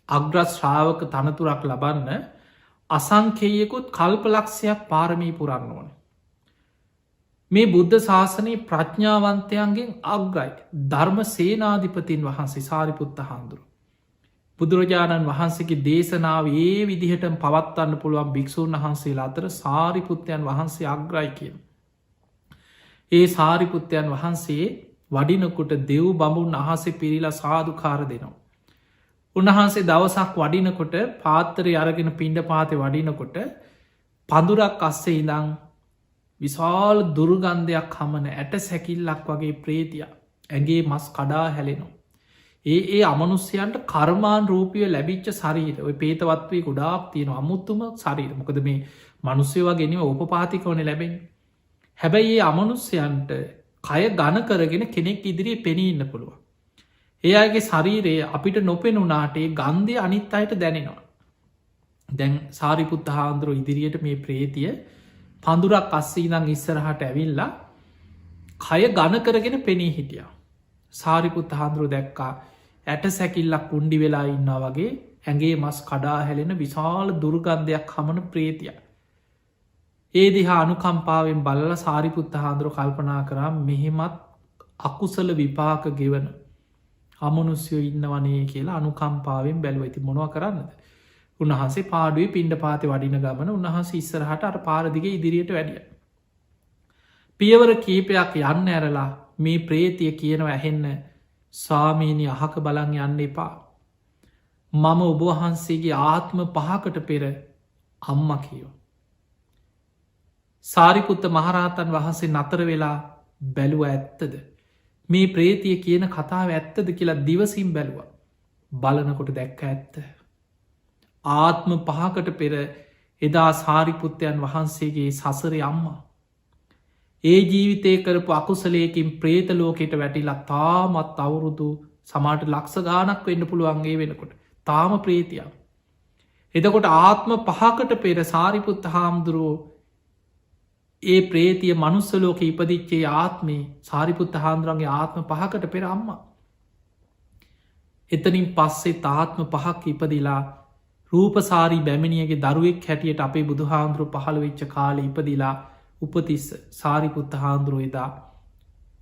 අග්‍රස් ශ්‍රාවක තනතුරක් ලබන්න අසංකේයකුත් කල්පලක්ෂයක් පාරමී පුරන්න ඕන. මේ බුද්ධ ශාසනයේ ප්‍රඥාවන්තයන්ගෙන් අග්‍රයි ධර්ම සේනාධිපතින් වහන්සේ සාරිපුත්ත හාමුදුරු. බුදුරජාණන් වහන්සේගේ දේශනාව ඒ විදිහටම පවත්වන්න පුළුවන් භික්‍ෂූන් වහන්සේලා අතර සාරිපුත්තයන් වහන්සේ අග්‍රයි කියන. ඒ සාරිපුත්තයන් වහන්සේ වඩිනකොට දෙව් බඹුන් අහසේ පිරිලා සාධකාර දෙනවා. උන්වහන්සේ දවසක් වඩිනකොට පාත්තරය අරගෙන පිණ්ඩ පාතය වඩිනකොට පඳුරක් අස්සේ ඉඳං විශාල දුර්ගන්ධයක් හමන ඇට සැකිල්ලක් වගේ ප්‍රේතිය ඇගේ මස් කඩා හැලෙනවා. ඒ අමනුස්්‍යයන්ට කර්මාන් රූපිය ලැබිච්ච සරීර ඔය පේතවත්වී ගොඩාක් තියෙන අමුත්තුම සරීර මොකද මේ මනුස්සයවා ගෙනීම උපපාතිකවන ලැබෙන්. හැබැයි ඒ අමනුස්්‍යයන්ට කය ගණ කරගෙන කෙනෙක් ඉදිරියේ පෙනී ඉන්න පුළුව. ඒ අයගේ ශරීරයේ අපිට නොපෙනුනාටේ ගන්ධය අනිත් අයට දැනෙනවා. දැන් සාරිපුත්ත හාන්දුරුව ඉදිරියට මේ ප්‍රේතිය පඳුරක් අස්සේ ඉදං ඉස්සරහට ඇවිල්ලා කය ගණ කරගෙන පෙනී හිටිය. සාරිපුත්ත හාන්දුරුව දැක්කා ඇට සැකිල්ලක් පුන්ඩි වෙලා ඉන්න වගේ ඇගේ මස් කඩා හැලෙන විශාල දුර්ගන්ධයක් හමන ප්‍රේතිය. ඒ දිහා අනුකම්පාවෙන් බලල සාරිපුත්ත හාන්දුරුව කල්පනා කරා මෙහෙමත් අකුසල විපාක ගෙවන අමනුස්යෝ ඉන්නවනේ කියලා අනුකම්පාවෙන් බැලුව ඇති මොනව කරන්නද. උන්වහන්සේ පාඩුවේ පිණ්ඩ පාති වඩින ගමන උන්වහන්සේ ඉස්සරහට අර පාරදිග ඉදිරියට වැඩිය. පියවර කීපයක් යන්න ඇරලා මේ ප්‍රේතිය කියනව ඇහෙන්න ස්වාමීණී අහක බලන් යන්න එපා. මම ඔබවහන්සේගේ ආත්ම පහකට පෙර අම්ම කියෝ. සාරිපුත්ත මහරහතන් වහන්සේ නතර වෙලා බැලුව ඇත්තද. මේ ප්‍රේතිය කියන කතාව ඇත්තද කියලා දිවසිම් බැලුව බලනකොට දැක්ක ඇත්ත. ආත්ම පහකට පෙර එදා සාරිපුත්තයන් වහන්සේගේ සසරය අම්මා. ඒ ජීවිතය කරපු අකුසලයකින් ප්‍රේතලෝකෙට වැටිලා තාමත් අවුරුදු සමාට ලක්ෂ ගානක් වෙන්න පුළුවන්ගේ වෙනකොට තාම ප්‍රේතියක්. එතකොට ආත්ම පහකට පෙර සාරිපුත්ත හාමුදුරුවෝ ඒ ප්‍රේතිය මනුස්සලෝක ඉපදිච්චේ ආත්මේ සාරිපුත්ත හාන්දුරන්ගේ ආත්ම පහකට පෙර අම්මා. එතනින් පස්සේ තාත්ම පහක් ඉපදිලා රූපසාරී බැමිණියගේ දරුවෙක් හැටියට අපේ බුදු හාන්දුරුව පහළ වෙච්ච කාල ඉපදිලා උපතිස්ස සාරිපුත්ත හාන්දුරුව එදා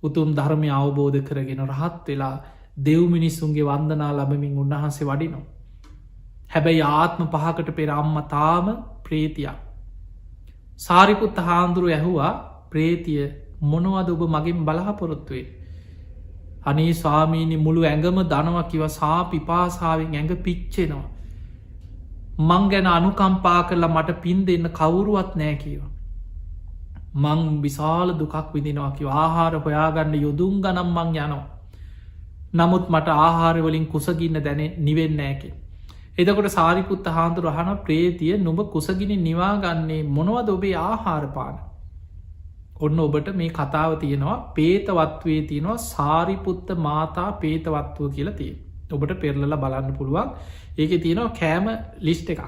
උතුම් ධර්මය අවබෝධ කරගෙන රහත් වෙලා දෙව් මිනිස්සුන්ගේ වන්දනා ලබමින් උන්වහන්සේ වඩිනෝ. හැබැයි ආත්ම පහකට පෙර අම්ම තාම ප්‍රේතියක්. සාරිපුත්ත හාන්දුරුව ඇහුවා ප්‍රේතිය මොනවද ඔබ මගින් බලාපොරොත්තුවේ. අනේ ස්වාමීණි මුළු ඇඟම දනවා කිව සා පිපාසාාවෙන් ඇඟ පිච්චෙනවා. මං ගැන අනුකම්පා කරලා මට පින් දෙන්න කවුරුවත් නෑ කියව. මං විශාල දුකක් විදිනවා කිව ආහාර හොයාගන්න යොදුම් ගනම් මං යනවා. නමුත් මට ආහාරවලින් කුසගින්න දැන නිවෙන්න ඇකි. එදකොට සාරිපුත්ත හාන්දුර අහන ප්‍රේතිය නුඹ කුසගිනි නිවාගන්නේ මොනවද ඔබේ ආහාරපාන. ඔන්න ඔබට මේ කතාව තියෙනවා පේතවත්වේ තියෙනවා සාරිපුත්ත මාතා පේතවත්වෝ කියලා තිය. ඔබට පෙරලල බලන්න පුළුවන් ඒක තියෙනවා කෑම ලිස්්ට එකක්.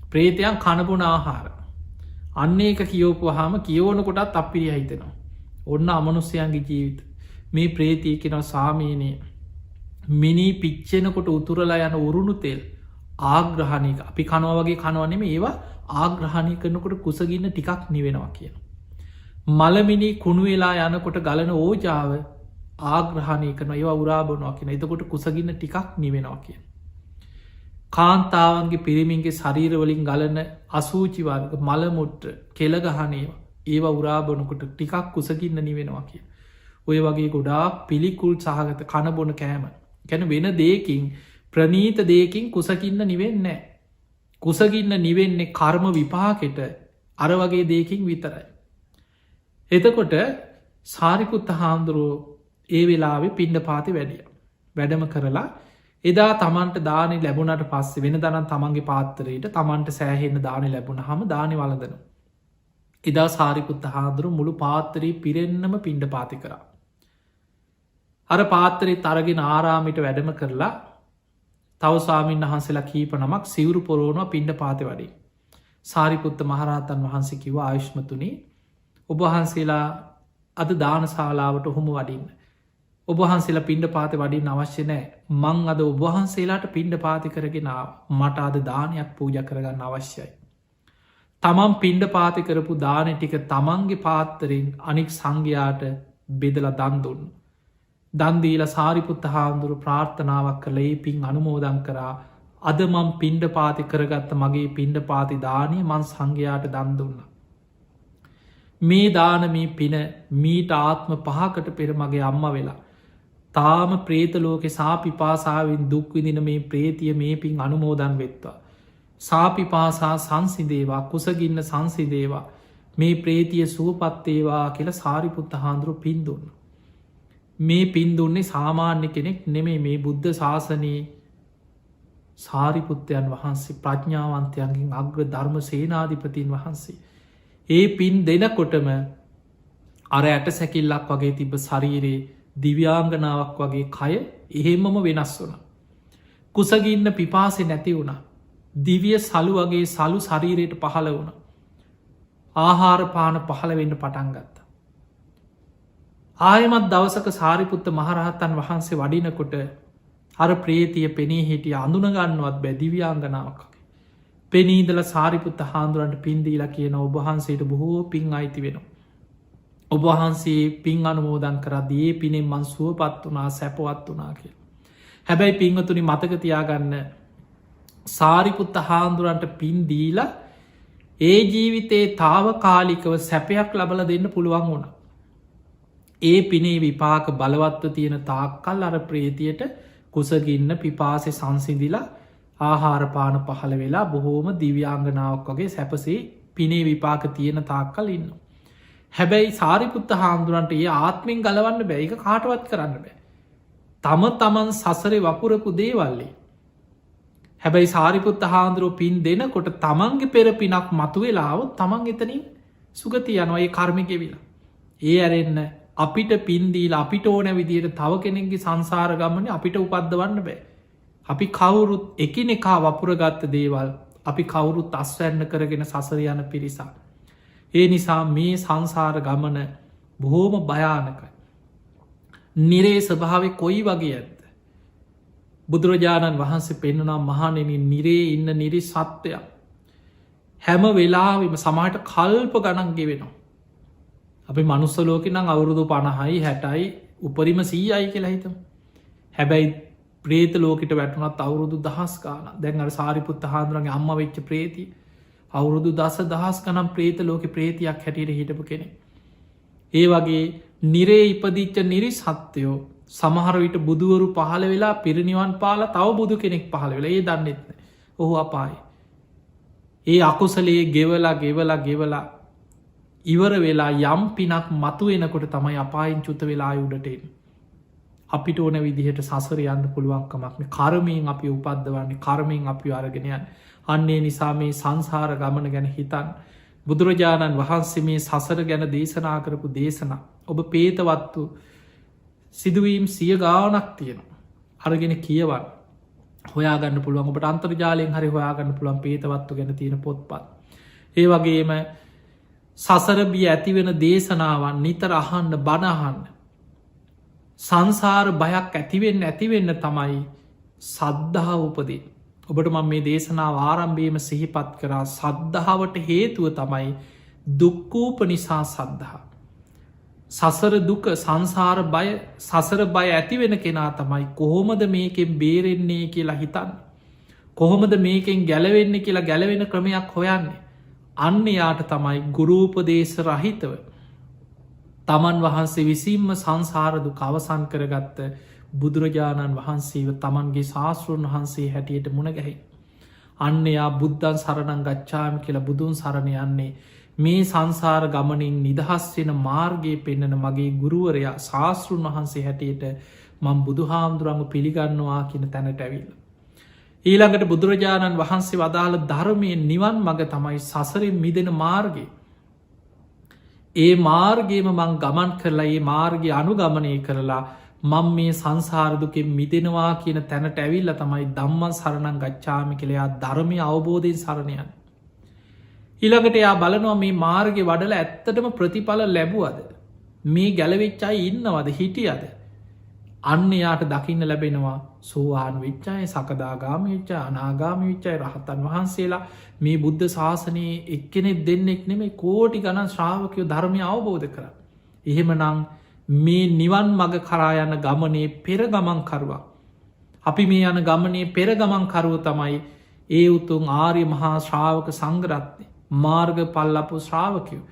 ප්‍රේතයන් කණපුන ආහාර. අන්න ඒක කියෝපු හාම කියෝනකොටත් අපිරි හිතෙනවා. ඔන්න අමනුස්්‍යයන්ගේ ජීවිත මේ ප්‍රේතිය කෙනව සාමීනය මිනි පිච්චෙනකොට උතුරලා යන උරුණු තෙල් ආග්‍රහණයක අපි කනව වගේ කනවනෙම ඒවා ආග්‍රහණය කරනකොට කුසගින්න ටිකක් නිවෙනවා කියන. මළමිනි කුණු වෙලා යනකොට ගලන ඕජාව ආග්‍රහණය කරන ඒවා උරාබනවා කියෙන එතකොට කුසගින්න ටිකක් නිවෙනවා කිය. කාන්තාවන්ගේ පිරිමින්ගේ ශරීරවලින් ගලන අසූචිවර්ග මළමුට්ට කෙළගහනේවා ඒවා උරාබනකොට ටිකක් කුසගින්න නිවෙනවා කිය. ඔය වගේ ගොඩා පිළිකුල් සහගත කණබොන කෑම ගැන වෙන දේකින් ප්‍රනීත දේකින් කුසකින්න නිවෙන්නේ. කුසගින්න නිවෙන්නේ කර්ම විපාකෙට අර වගේ දේකින් විතරයි. එතකොට සාරිපුත්ත හාමුදුරුවෝ ඒ වෙලාවෙ පිණ්ඩ පාති වැඩිය. වැඩම කරලා එදා තමන්ට දානි ලැබුණට පස්සේ වෙන දනම් තමන්ගේ පාත්තරයට තමන්ට සෑහෙන්න දානි ලැබුණ හම දානි වලදන. එදා සාරිපුත්ත හාදුරු මුළු පාත්තරී පිරෙන්න්නම පිණ්ඩ පාති කරා. අර පාත්තරේ තරගෙන ආරාමිට වැඩම කරලා තවසාමීන් වහන්සේලා කීප නමක් සිවුරු පොරෝණවා පිණ්ඩ පාති වඩි. සාරිපුත්ත මහරහතන් වහන්සේ කිව ආයුෂ්මතුනි ඔබහන්සේලා අද දානශාලාවට ඔහොම වඩින්න. ඔබහන්සේලා පිණ්ඩ පාති වඩින් අවශ්‍ය නෑ මං අද ඔබහන්සේලාට පිණ්ඩ පාති කරගෙන මට අද දානයක් පූජ කරගන්න අවශ්‍යයි. තමන් පිණ්ඩ පාති කරපු දාන ටික තමන්ගේ පාත්තරෙන් අනික් සංඝයාට බෙදල දන් දුන්න. දන්දීල සාරිපුත්ත හාමුදුරු ප්‍රාර්ථනාවක් කළ ඒ පින් අනුමෝදන් කරා අද මං පින්ඩ පාති කරගත්ත මගේ පින්ඩ පාති දානය මං සංඝයාට දන් දුන්න. මේ දානමී පින මීට ආත්ම 5කට පෙර මගේ අම්ම වෙලා. තාම ප්‍රේතලෝක සාපිපාසාාවෙන් දුක්විදින මේ ප්‍රේතිය මේ පින් අනුමෝදන් වෙත්වා. සාපිපාසා සංසිදේවා කුසගින්න සංසිදේවා මේ ප්‍රේතිය සුවපත්තේවා කියල සාරිපුත්ත හාන්දුරු පින් දුන්න. මේ පින් දුන්නේ සාමාන්‍ය කෙනෙක් නෙමේ මේ බුද්ධ ශාසනයේ සාරිපුත්තයන් වහන්සේ ප්‍රඥාවන්තයන්ගෙන් අග්‍ර ධර්ම සේනාධිපතින් වහන්සේ. ඒ පින් දෙනකොටම අර ඇට සැකිල්ලක් වගේ තිබ ශරීරයේ දිව්‍යාංගනාවක් වගේ කය එහෙමම වෙනස් වුන. කුසගින්න පිපාසෙ නැති වුණ. දිවිය සලු වගේ සලු ශරීරයට පහළ වුණ. ආහාරපාන පහළ වෙන්න පටන් ගත්ත. ආයමත් දවසක සාරිපුත්ත මහරහත්තන් වහන්සේ වඩිනකොට අර ප්‍රේතිය පෙනී හිටිය අඳුනගන්නවත් බැදිව්‍යාංගනාවක්ගේ. පෙනීදල සාරිපුත්ත හාන්දුරන්ට පින්දීලා කියන ඔබහන්සේට බොහෝ පින් අයිති වෙනවා. ඔබහන්සේ පින් අනුමෝදන් කරදී ඒ පිනෙන් මන් සුවපත් වනා සැපවත් වනා කිය. හැබැයි පින්වතුනි මතකතියාගන්න සාරිපුත්ත හාන්දුරන්ට පින්දීල ඒ ජීවිතයේ තාව කාලිකව සැපයක් ලබල දෙන්න පුළුවන් වුණ. ඒ පිනේ විපාක බලවත්ව තියෙන තාක්කල් අර ප්‍රේතියට කුසගින්න පිපාසෙ සංසිදිලා ආහාරපාන පහළ වෙලා බොහෝම දිව්‍යාංගනාවක් වගේ සැපසේ පිනේ විපාක තියෙන තාක්කල් ඉන්න. හැබැයි සාරිපුත්ත හාමුදුරන්ට ඒ ආත්මෙන් ගලවන්න බැයික කාටවත් කරන්න බෑ. තම තමන් සසරේ වපුරපු දේවල්ලේ. හැබැයි සාරිපුත්ත හාන්දුරුව පින් දෙනකොට තමන්ගේ පෙර පිනක් මතු වෙලාව තමන් එතනින් සුගති යනවා ඒ කර්මිකෙවිලා. ඒ ඇරෙන්න අපිට පින්දීල අපිට ඕන විදියට තව කෙනෙක්ගේ සංසාර ගමන අපිට උපද්දවන්න බෑ. අපි කවුරුත් එකිනෙකා වපුරගත්ත දේවල් අපි කවුරුත් අස්වැන්න කරගෙන සසර යන පිරිසා. ඒ නිසා මේ සංසාර ගමන බොහෝම භයානකයි. නිරේ ස්වභාව කොයි වගේ ඇත්ත. බුදුරජාණන් වහන්සේ පෙන්නුනම් මහනෙන නිරේ ඉන්න නිරි සත්වයක්. හැම වෙලාවිම සමහට කල්ප ගණන්ගේ වෙනවා. අපි මනුස්සලෝක නම් අවුරුදු 50යි 60යි උපරිම 100යි කියලා හිතමු. හැබැයි ප්‍රේත ලෝකට වැටුනත් අවුරුදු දහස් ගාන. දැන් අර සාරිපුත්ත හාමුදුරන්ගේ අම්ම වෙච්ච ප්‍රේතිය අවුරුදු දහස් ගනම් ප්‍රේත ලෝක ප්‍රේතියක් හැටියට හිටපු කෙනෙ. ඒ වගේ නිරේ ඉපදිච්ච නිරි සත්‍යයෝ සමහර විට බුදුවරු පහළ වෙලා පිරිනිවන් පාලා තව බුදු කෙනෙක් පහළ වෙලා ඒ දන්නෙත්න ඔහු අපායි. ඒ අකුසලයේ ගෙවලා ඉවර වෙලා යම් පිනක් මතු වෙනකොට තමයි අපායින් චුත වෙලා උඩටෙන්. අපිට ඕන විදිහට සසර යන්න පුළුවන්කමක්න කරමයෙන් අපි උපද්දවන්නේ කරමයෙන් අපි අරගෙනයන්. අන්නේ නිසා මේ සංසාර ගමන ගැන හිතන් බුදුරජාණන් වහන්සේ මේ සසර ගැන දේශනා කරපු දේශනා ඔබ පේතවත්තු සිදුවීම් සිය ගානක් තියෙනවා. අරගෙන කියවන් හොයාගන්න පුළුවන් ඔබට අන්තර්ජාලයෙන් හරි හොයාගන්න පුළුවන් පේතවත්තු ගැන තියෙන පොත්පත්. ඒ වගේම සසරබිය ඇතිවෙන දේශනාවන් නිතර අහන්න බණහන්න. සංසාර බයක් ඇතිවෙන්න තමයි සද්ධහා උපදී. ඔබට මම මේ දේශනාව ආරම්භීම සිහිපත් කරා සද්ධාවට හේතුව තමයි දුක්කූප නිසා සද්ධහා. සසර දුක සංසාර බය සසර බය ඇතිවෙන කෙනා තමයි කොහොමද මේකෙන් බේරෙන්නේ කියලා හිතන්න. කොහොමද මේකෙන් ගැලවෙන්න කියලා ගැලවෙන ක්‍රමයක් හොයන්නේ. අන්න යාට තමයි ගුරූපදේශ රහිතව තමන් වහන්සේ විසින්ම සංසාරදු කවසන් කරගත්ත බුදුරජාණන් වහන්සේව තමන්ගේ ශාස්තෘන් වහන්සේ හැටියට මුණගැහි. අන්න යා බුද්ධන් සරණං ගච්ඡාමි කියලා බුදුන් සරණ යන්නේ මේ සංසාර ගමනින් නිදහස් වෙන මාර්ගයේ පෙන්නන මගේ ගුරුවරයා ශාස්තෘන් වහන්සේ හැටියට මං බුදුහාමුදුරන්ව පිළිගන්නවා කියන තැනට ඇවිල්ල. ඊළඟට බුදුරජාණන් වහන්සේ වදාළ ධර්මයෙන් නිවන් මඟ තමයි සසරින් මිදෙන මාර්ගය. ඒ මාර්ගයම මං ගමන් කරලා ඒ මාර්ගය අනුගමනය කරලා මං මේ සංසාරදුකෙන් මිදෙනවා කියන තැනට ඇවිල්ල තමයි දම්මන් සරණං ගච්ඡාමි කළයා ධර්මය අවබෝධයෙන් සරණයන්. ඊළඟට යා බලනවා මේ මාර්ගය වඩල ඇත්තටම ප්‍රතිඵල ලැබුවද. මේ ගැලවිච්චයි ඉන්නවද හිටියද. අන්න යාට දකින්න ලැබෙනවා සෝවාන් විච්චාය සකදාගාම විච්චා අනාගාම විච්චයි රහතන් වහන්සේලා මේ බුද්ධ ශාසනයේ එක්කෙනෙක් දෙන්නෙක් නෙමේ කෝටි ගණන් ශ්‍රාවකයෝ ධර්මය අවබෝධ කර. එහෙම නං මේ නිවන් මග කරා යන ගමනේ පෙර ගමන් කරුවා. අපි මේ යන ගමනේ පෙර ගමන් කරුව තමයි ඒ උතුන් ආර්ය මහා ශ්‍රාවක සංගරත්නය මාර්ග පල්ලපු ශ්‍රාවකයෝ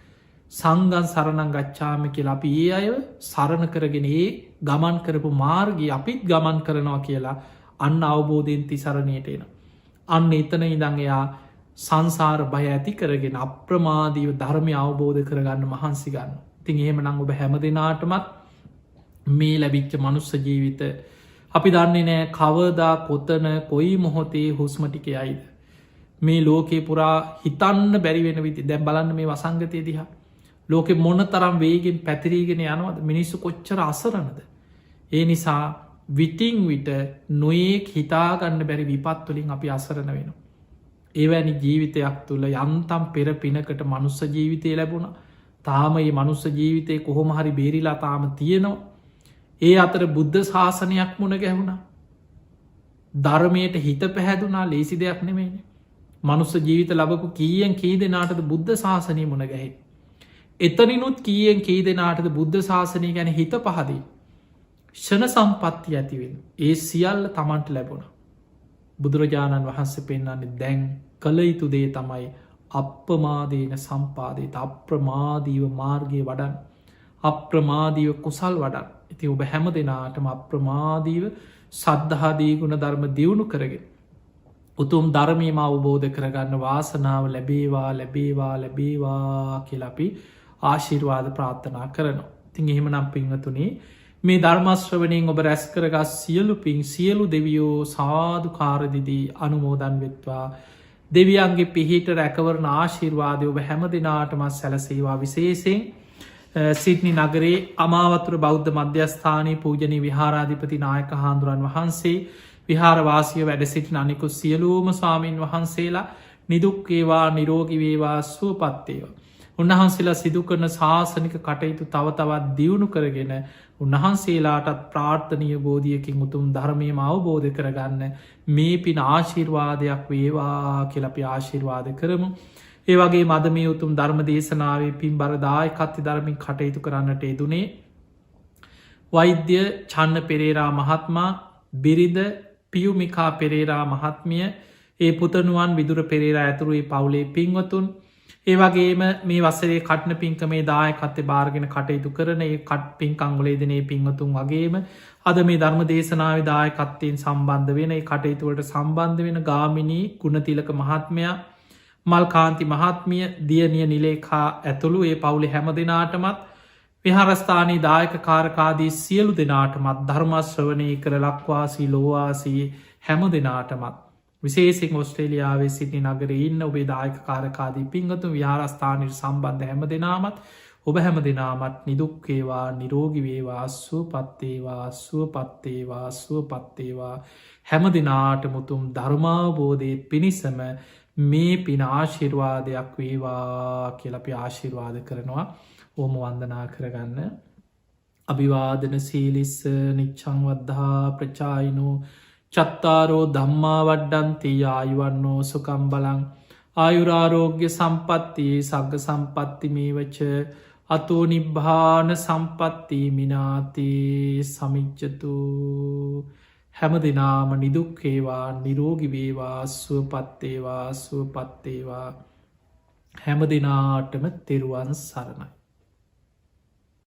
සංගන් සරණං ගච්ඡාමි කියලා අපි ඒ අය සරණ කරගෙන ඒ ගමන් කරපු මාර්ගී අපිත් ගමන් කරනවා කියලා අන්න අවබෝධයෙන් තිසරණයට එන. අන්න එතන ඉඳං එයා සංසාර බය ඇති කරගෙන අප්‍රමාදීව ධර්මය අවබෝධ කරගන්න මහන්සි ගන්න. තින් එහෙම නං ඔබ හැම දෙනාටමත් මේ ලැබිච්ච මනුස්ස ජීවිත අපි දන්නේ නෑ කවදා කොතන කොයි මොහොතේ හුස්මටිකයයිද. මේ ලෝකේ පුරා හිතන්න බැරිවෙන විති දැම් බලන්න මේ වසංගතය දිහා. ලෝකෙ මොන තරම් වේගෙන් පැතිරීගෙන යනවද මිනිස්සු කොච්චර අසරනද. ඒ නිසා විටිං විට නොයෙක් හිතාගන්න බැරි විපත්තුලින් අපි අසරණ වෙන. ඒවැනි ජීවිතයක් තුළ යන්තම් පෙර පිනකට මනුස්ස ජීවිතය ලැබුණ තාම ඒ මනුස්ස ජීවිතය කොහොම හරි බේරිලා තාම තියෙනවා. ඒ අතර බුද්ධ ශාසනයක් මුණ ගැහුණා. ධර්මයට හිත පැහැදුනා ලේසි දෙයක් නෙමේන. මනුස්ස ජීවිත ලබපු කීයෙන් කී දෙනාටද බුද්ධ ශාසනය මුණ ගැහෙ. එතනිනුත් කීයෙන් කී දෙනාටද බුද්ධ ශාසනය ගැන හිත පහදී. ෂණ සම්පත්ති ඇතිවෙන් ඒ සියල්ල තමන්ට ලැබුණ. බුදුරජාණන් වහන්සේ පෙන්න්නන්නේ දැන් කළ යුතු දේ තමයි අප්‍රමාදීන සම්පාදයට අප්‍රමාදීව මාර්ගය වඩන් අප්‍රමාදීව කුසල් වඩන් ඉති ඔබ හැම දෙනාටම අප්‍රමාදීව සද්ධහාදී ගුණ ධර්ම දියුණු කරගෙන උතුම් ධර්මීම අවබෝධ කරගන්න වාසනාව ලැබේවා ලැබේවා ලැබේවා කියලපි ආශිර්වාද ප්‍රාර්ථනා කරනවා. තින් එහෙම නම් පිංහතුනේ මේ ධර්මශ්‍රවනයෙන් ඔබ රැස් කරගස් සියලු පින් සියලු දෙවියෝ සාධු කාරදිදී අනුමෝදන් වෙත්වා දෙවියන්ගේ පිහිට රැකවරන ආශිර්වාදය ඔබ හැම දෙනාටමත් සැලසේවා විශේෂෙන් සිඩ්නි නගරේ අමාවතුර බෞද්ධ මධ්‍යස්ථානයේ පූජනී විහාරාධිපති නායක හාමුදුරන් වහන්සේ විහාරවාසිය වැඩ සිටින අනිකු සියලූම ස්වාමීන් වහන්සේලා නිදුක්කේවා නිරෝගිවේවා සුවපත්තේවා. උන්වහන්සේලා සිදු කරන ශාසනික කටයුතු තව තවත් දියුණු කරගෙන උන්වහන්සේලාටත් ප්‍රාර්ථනීය බෝධියකින් උතුම් ධර්මයම අවබෝධ කරගන්න මේ පින ආශිර්වාදයක් වේවා කියලපි ආශිර්වාද කරමු. ඒ වගේ මද මේ උතුම් ධර්ම දේශනාවේ පින් බරදාය කත්ති ධර්මින් කටයුතු කරන්නට යෙදුනේ වෛද්‍ය චන්න පෙරේරා මහත්මා බිරිඳ පියුමිකා පෙරේරා මහත්මිය ඒ පුතනුවන් විදුර පෙරේරා ඇතුරුයි පවුලේ පින්වතුන් ඒ වගේම මේ වසරේ කටන පින්කමේ දායකත්තේ භාර්ගෙන කටයුතු කරන ඒ කට පින්කංගුලේදනේ පින්වතුන් වගේම අද මේ ධර්ම දේශනාව දායකත්තයෙන් සම්බන්ධ වෙන කටයුතුවලට සම්බන්ධ වෙන ගාමිණී ගුණතිලක මහත්මයා මල්කාන්ති මහත්මිය දියනිය නිලේකා ඇතුළු ඒ පවුලි හැම දෙනාටමත් විහාරස්ථානී දායක කාරකාදී සියලු දෙනාටමත් ධර්මශ්‍රවනය කර ලක්වාසී ලෝවාසී හැම දෙනාටමත් විශේසින් ඔස්ට්‍රේලියාවේ සිටි නගර ඉන්න ඔබේ දායක කාරකාදී පිංගතු විහාරස්ථානයට සම්බන්ධ හැම දෙනාමත් ඔබ හැම දෙනාමත් නිදුක්කේවා නිරෝගිවේවා සුවපත්තේවා සුවපත්තේවා සුවපත්තේවා හැම දෙනාට මුතුම් ධර්මාවබෝධය පිණිසම මේ පින ආශිර්වාදයක් වේවා කියලපි ආශිර්වාද කරනවා ඕම වන්දනා කරගන්න. අභිවාදන සීලිස්ස නිච්චංවද්ධා ප්‍රචායිනු චත්තාරෝ ධම්මා වඩ්ඩන්ති ආයුවන්නෝ සුකම් බලං ආයුරාරෝග්‍ය සම්පත්ති සග්ග සම්පත්ති මේවච අතෝ නිබ්භාන සම්පත්ති මිනාති සමිච්චතු හැම දෙනාම නිදුක්කේවා නිරෝගිවේවා සුවපත්තේවා සුවපත්තේවා හැම දෙනාටම තෙරුවන් සරණයි.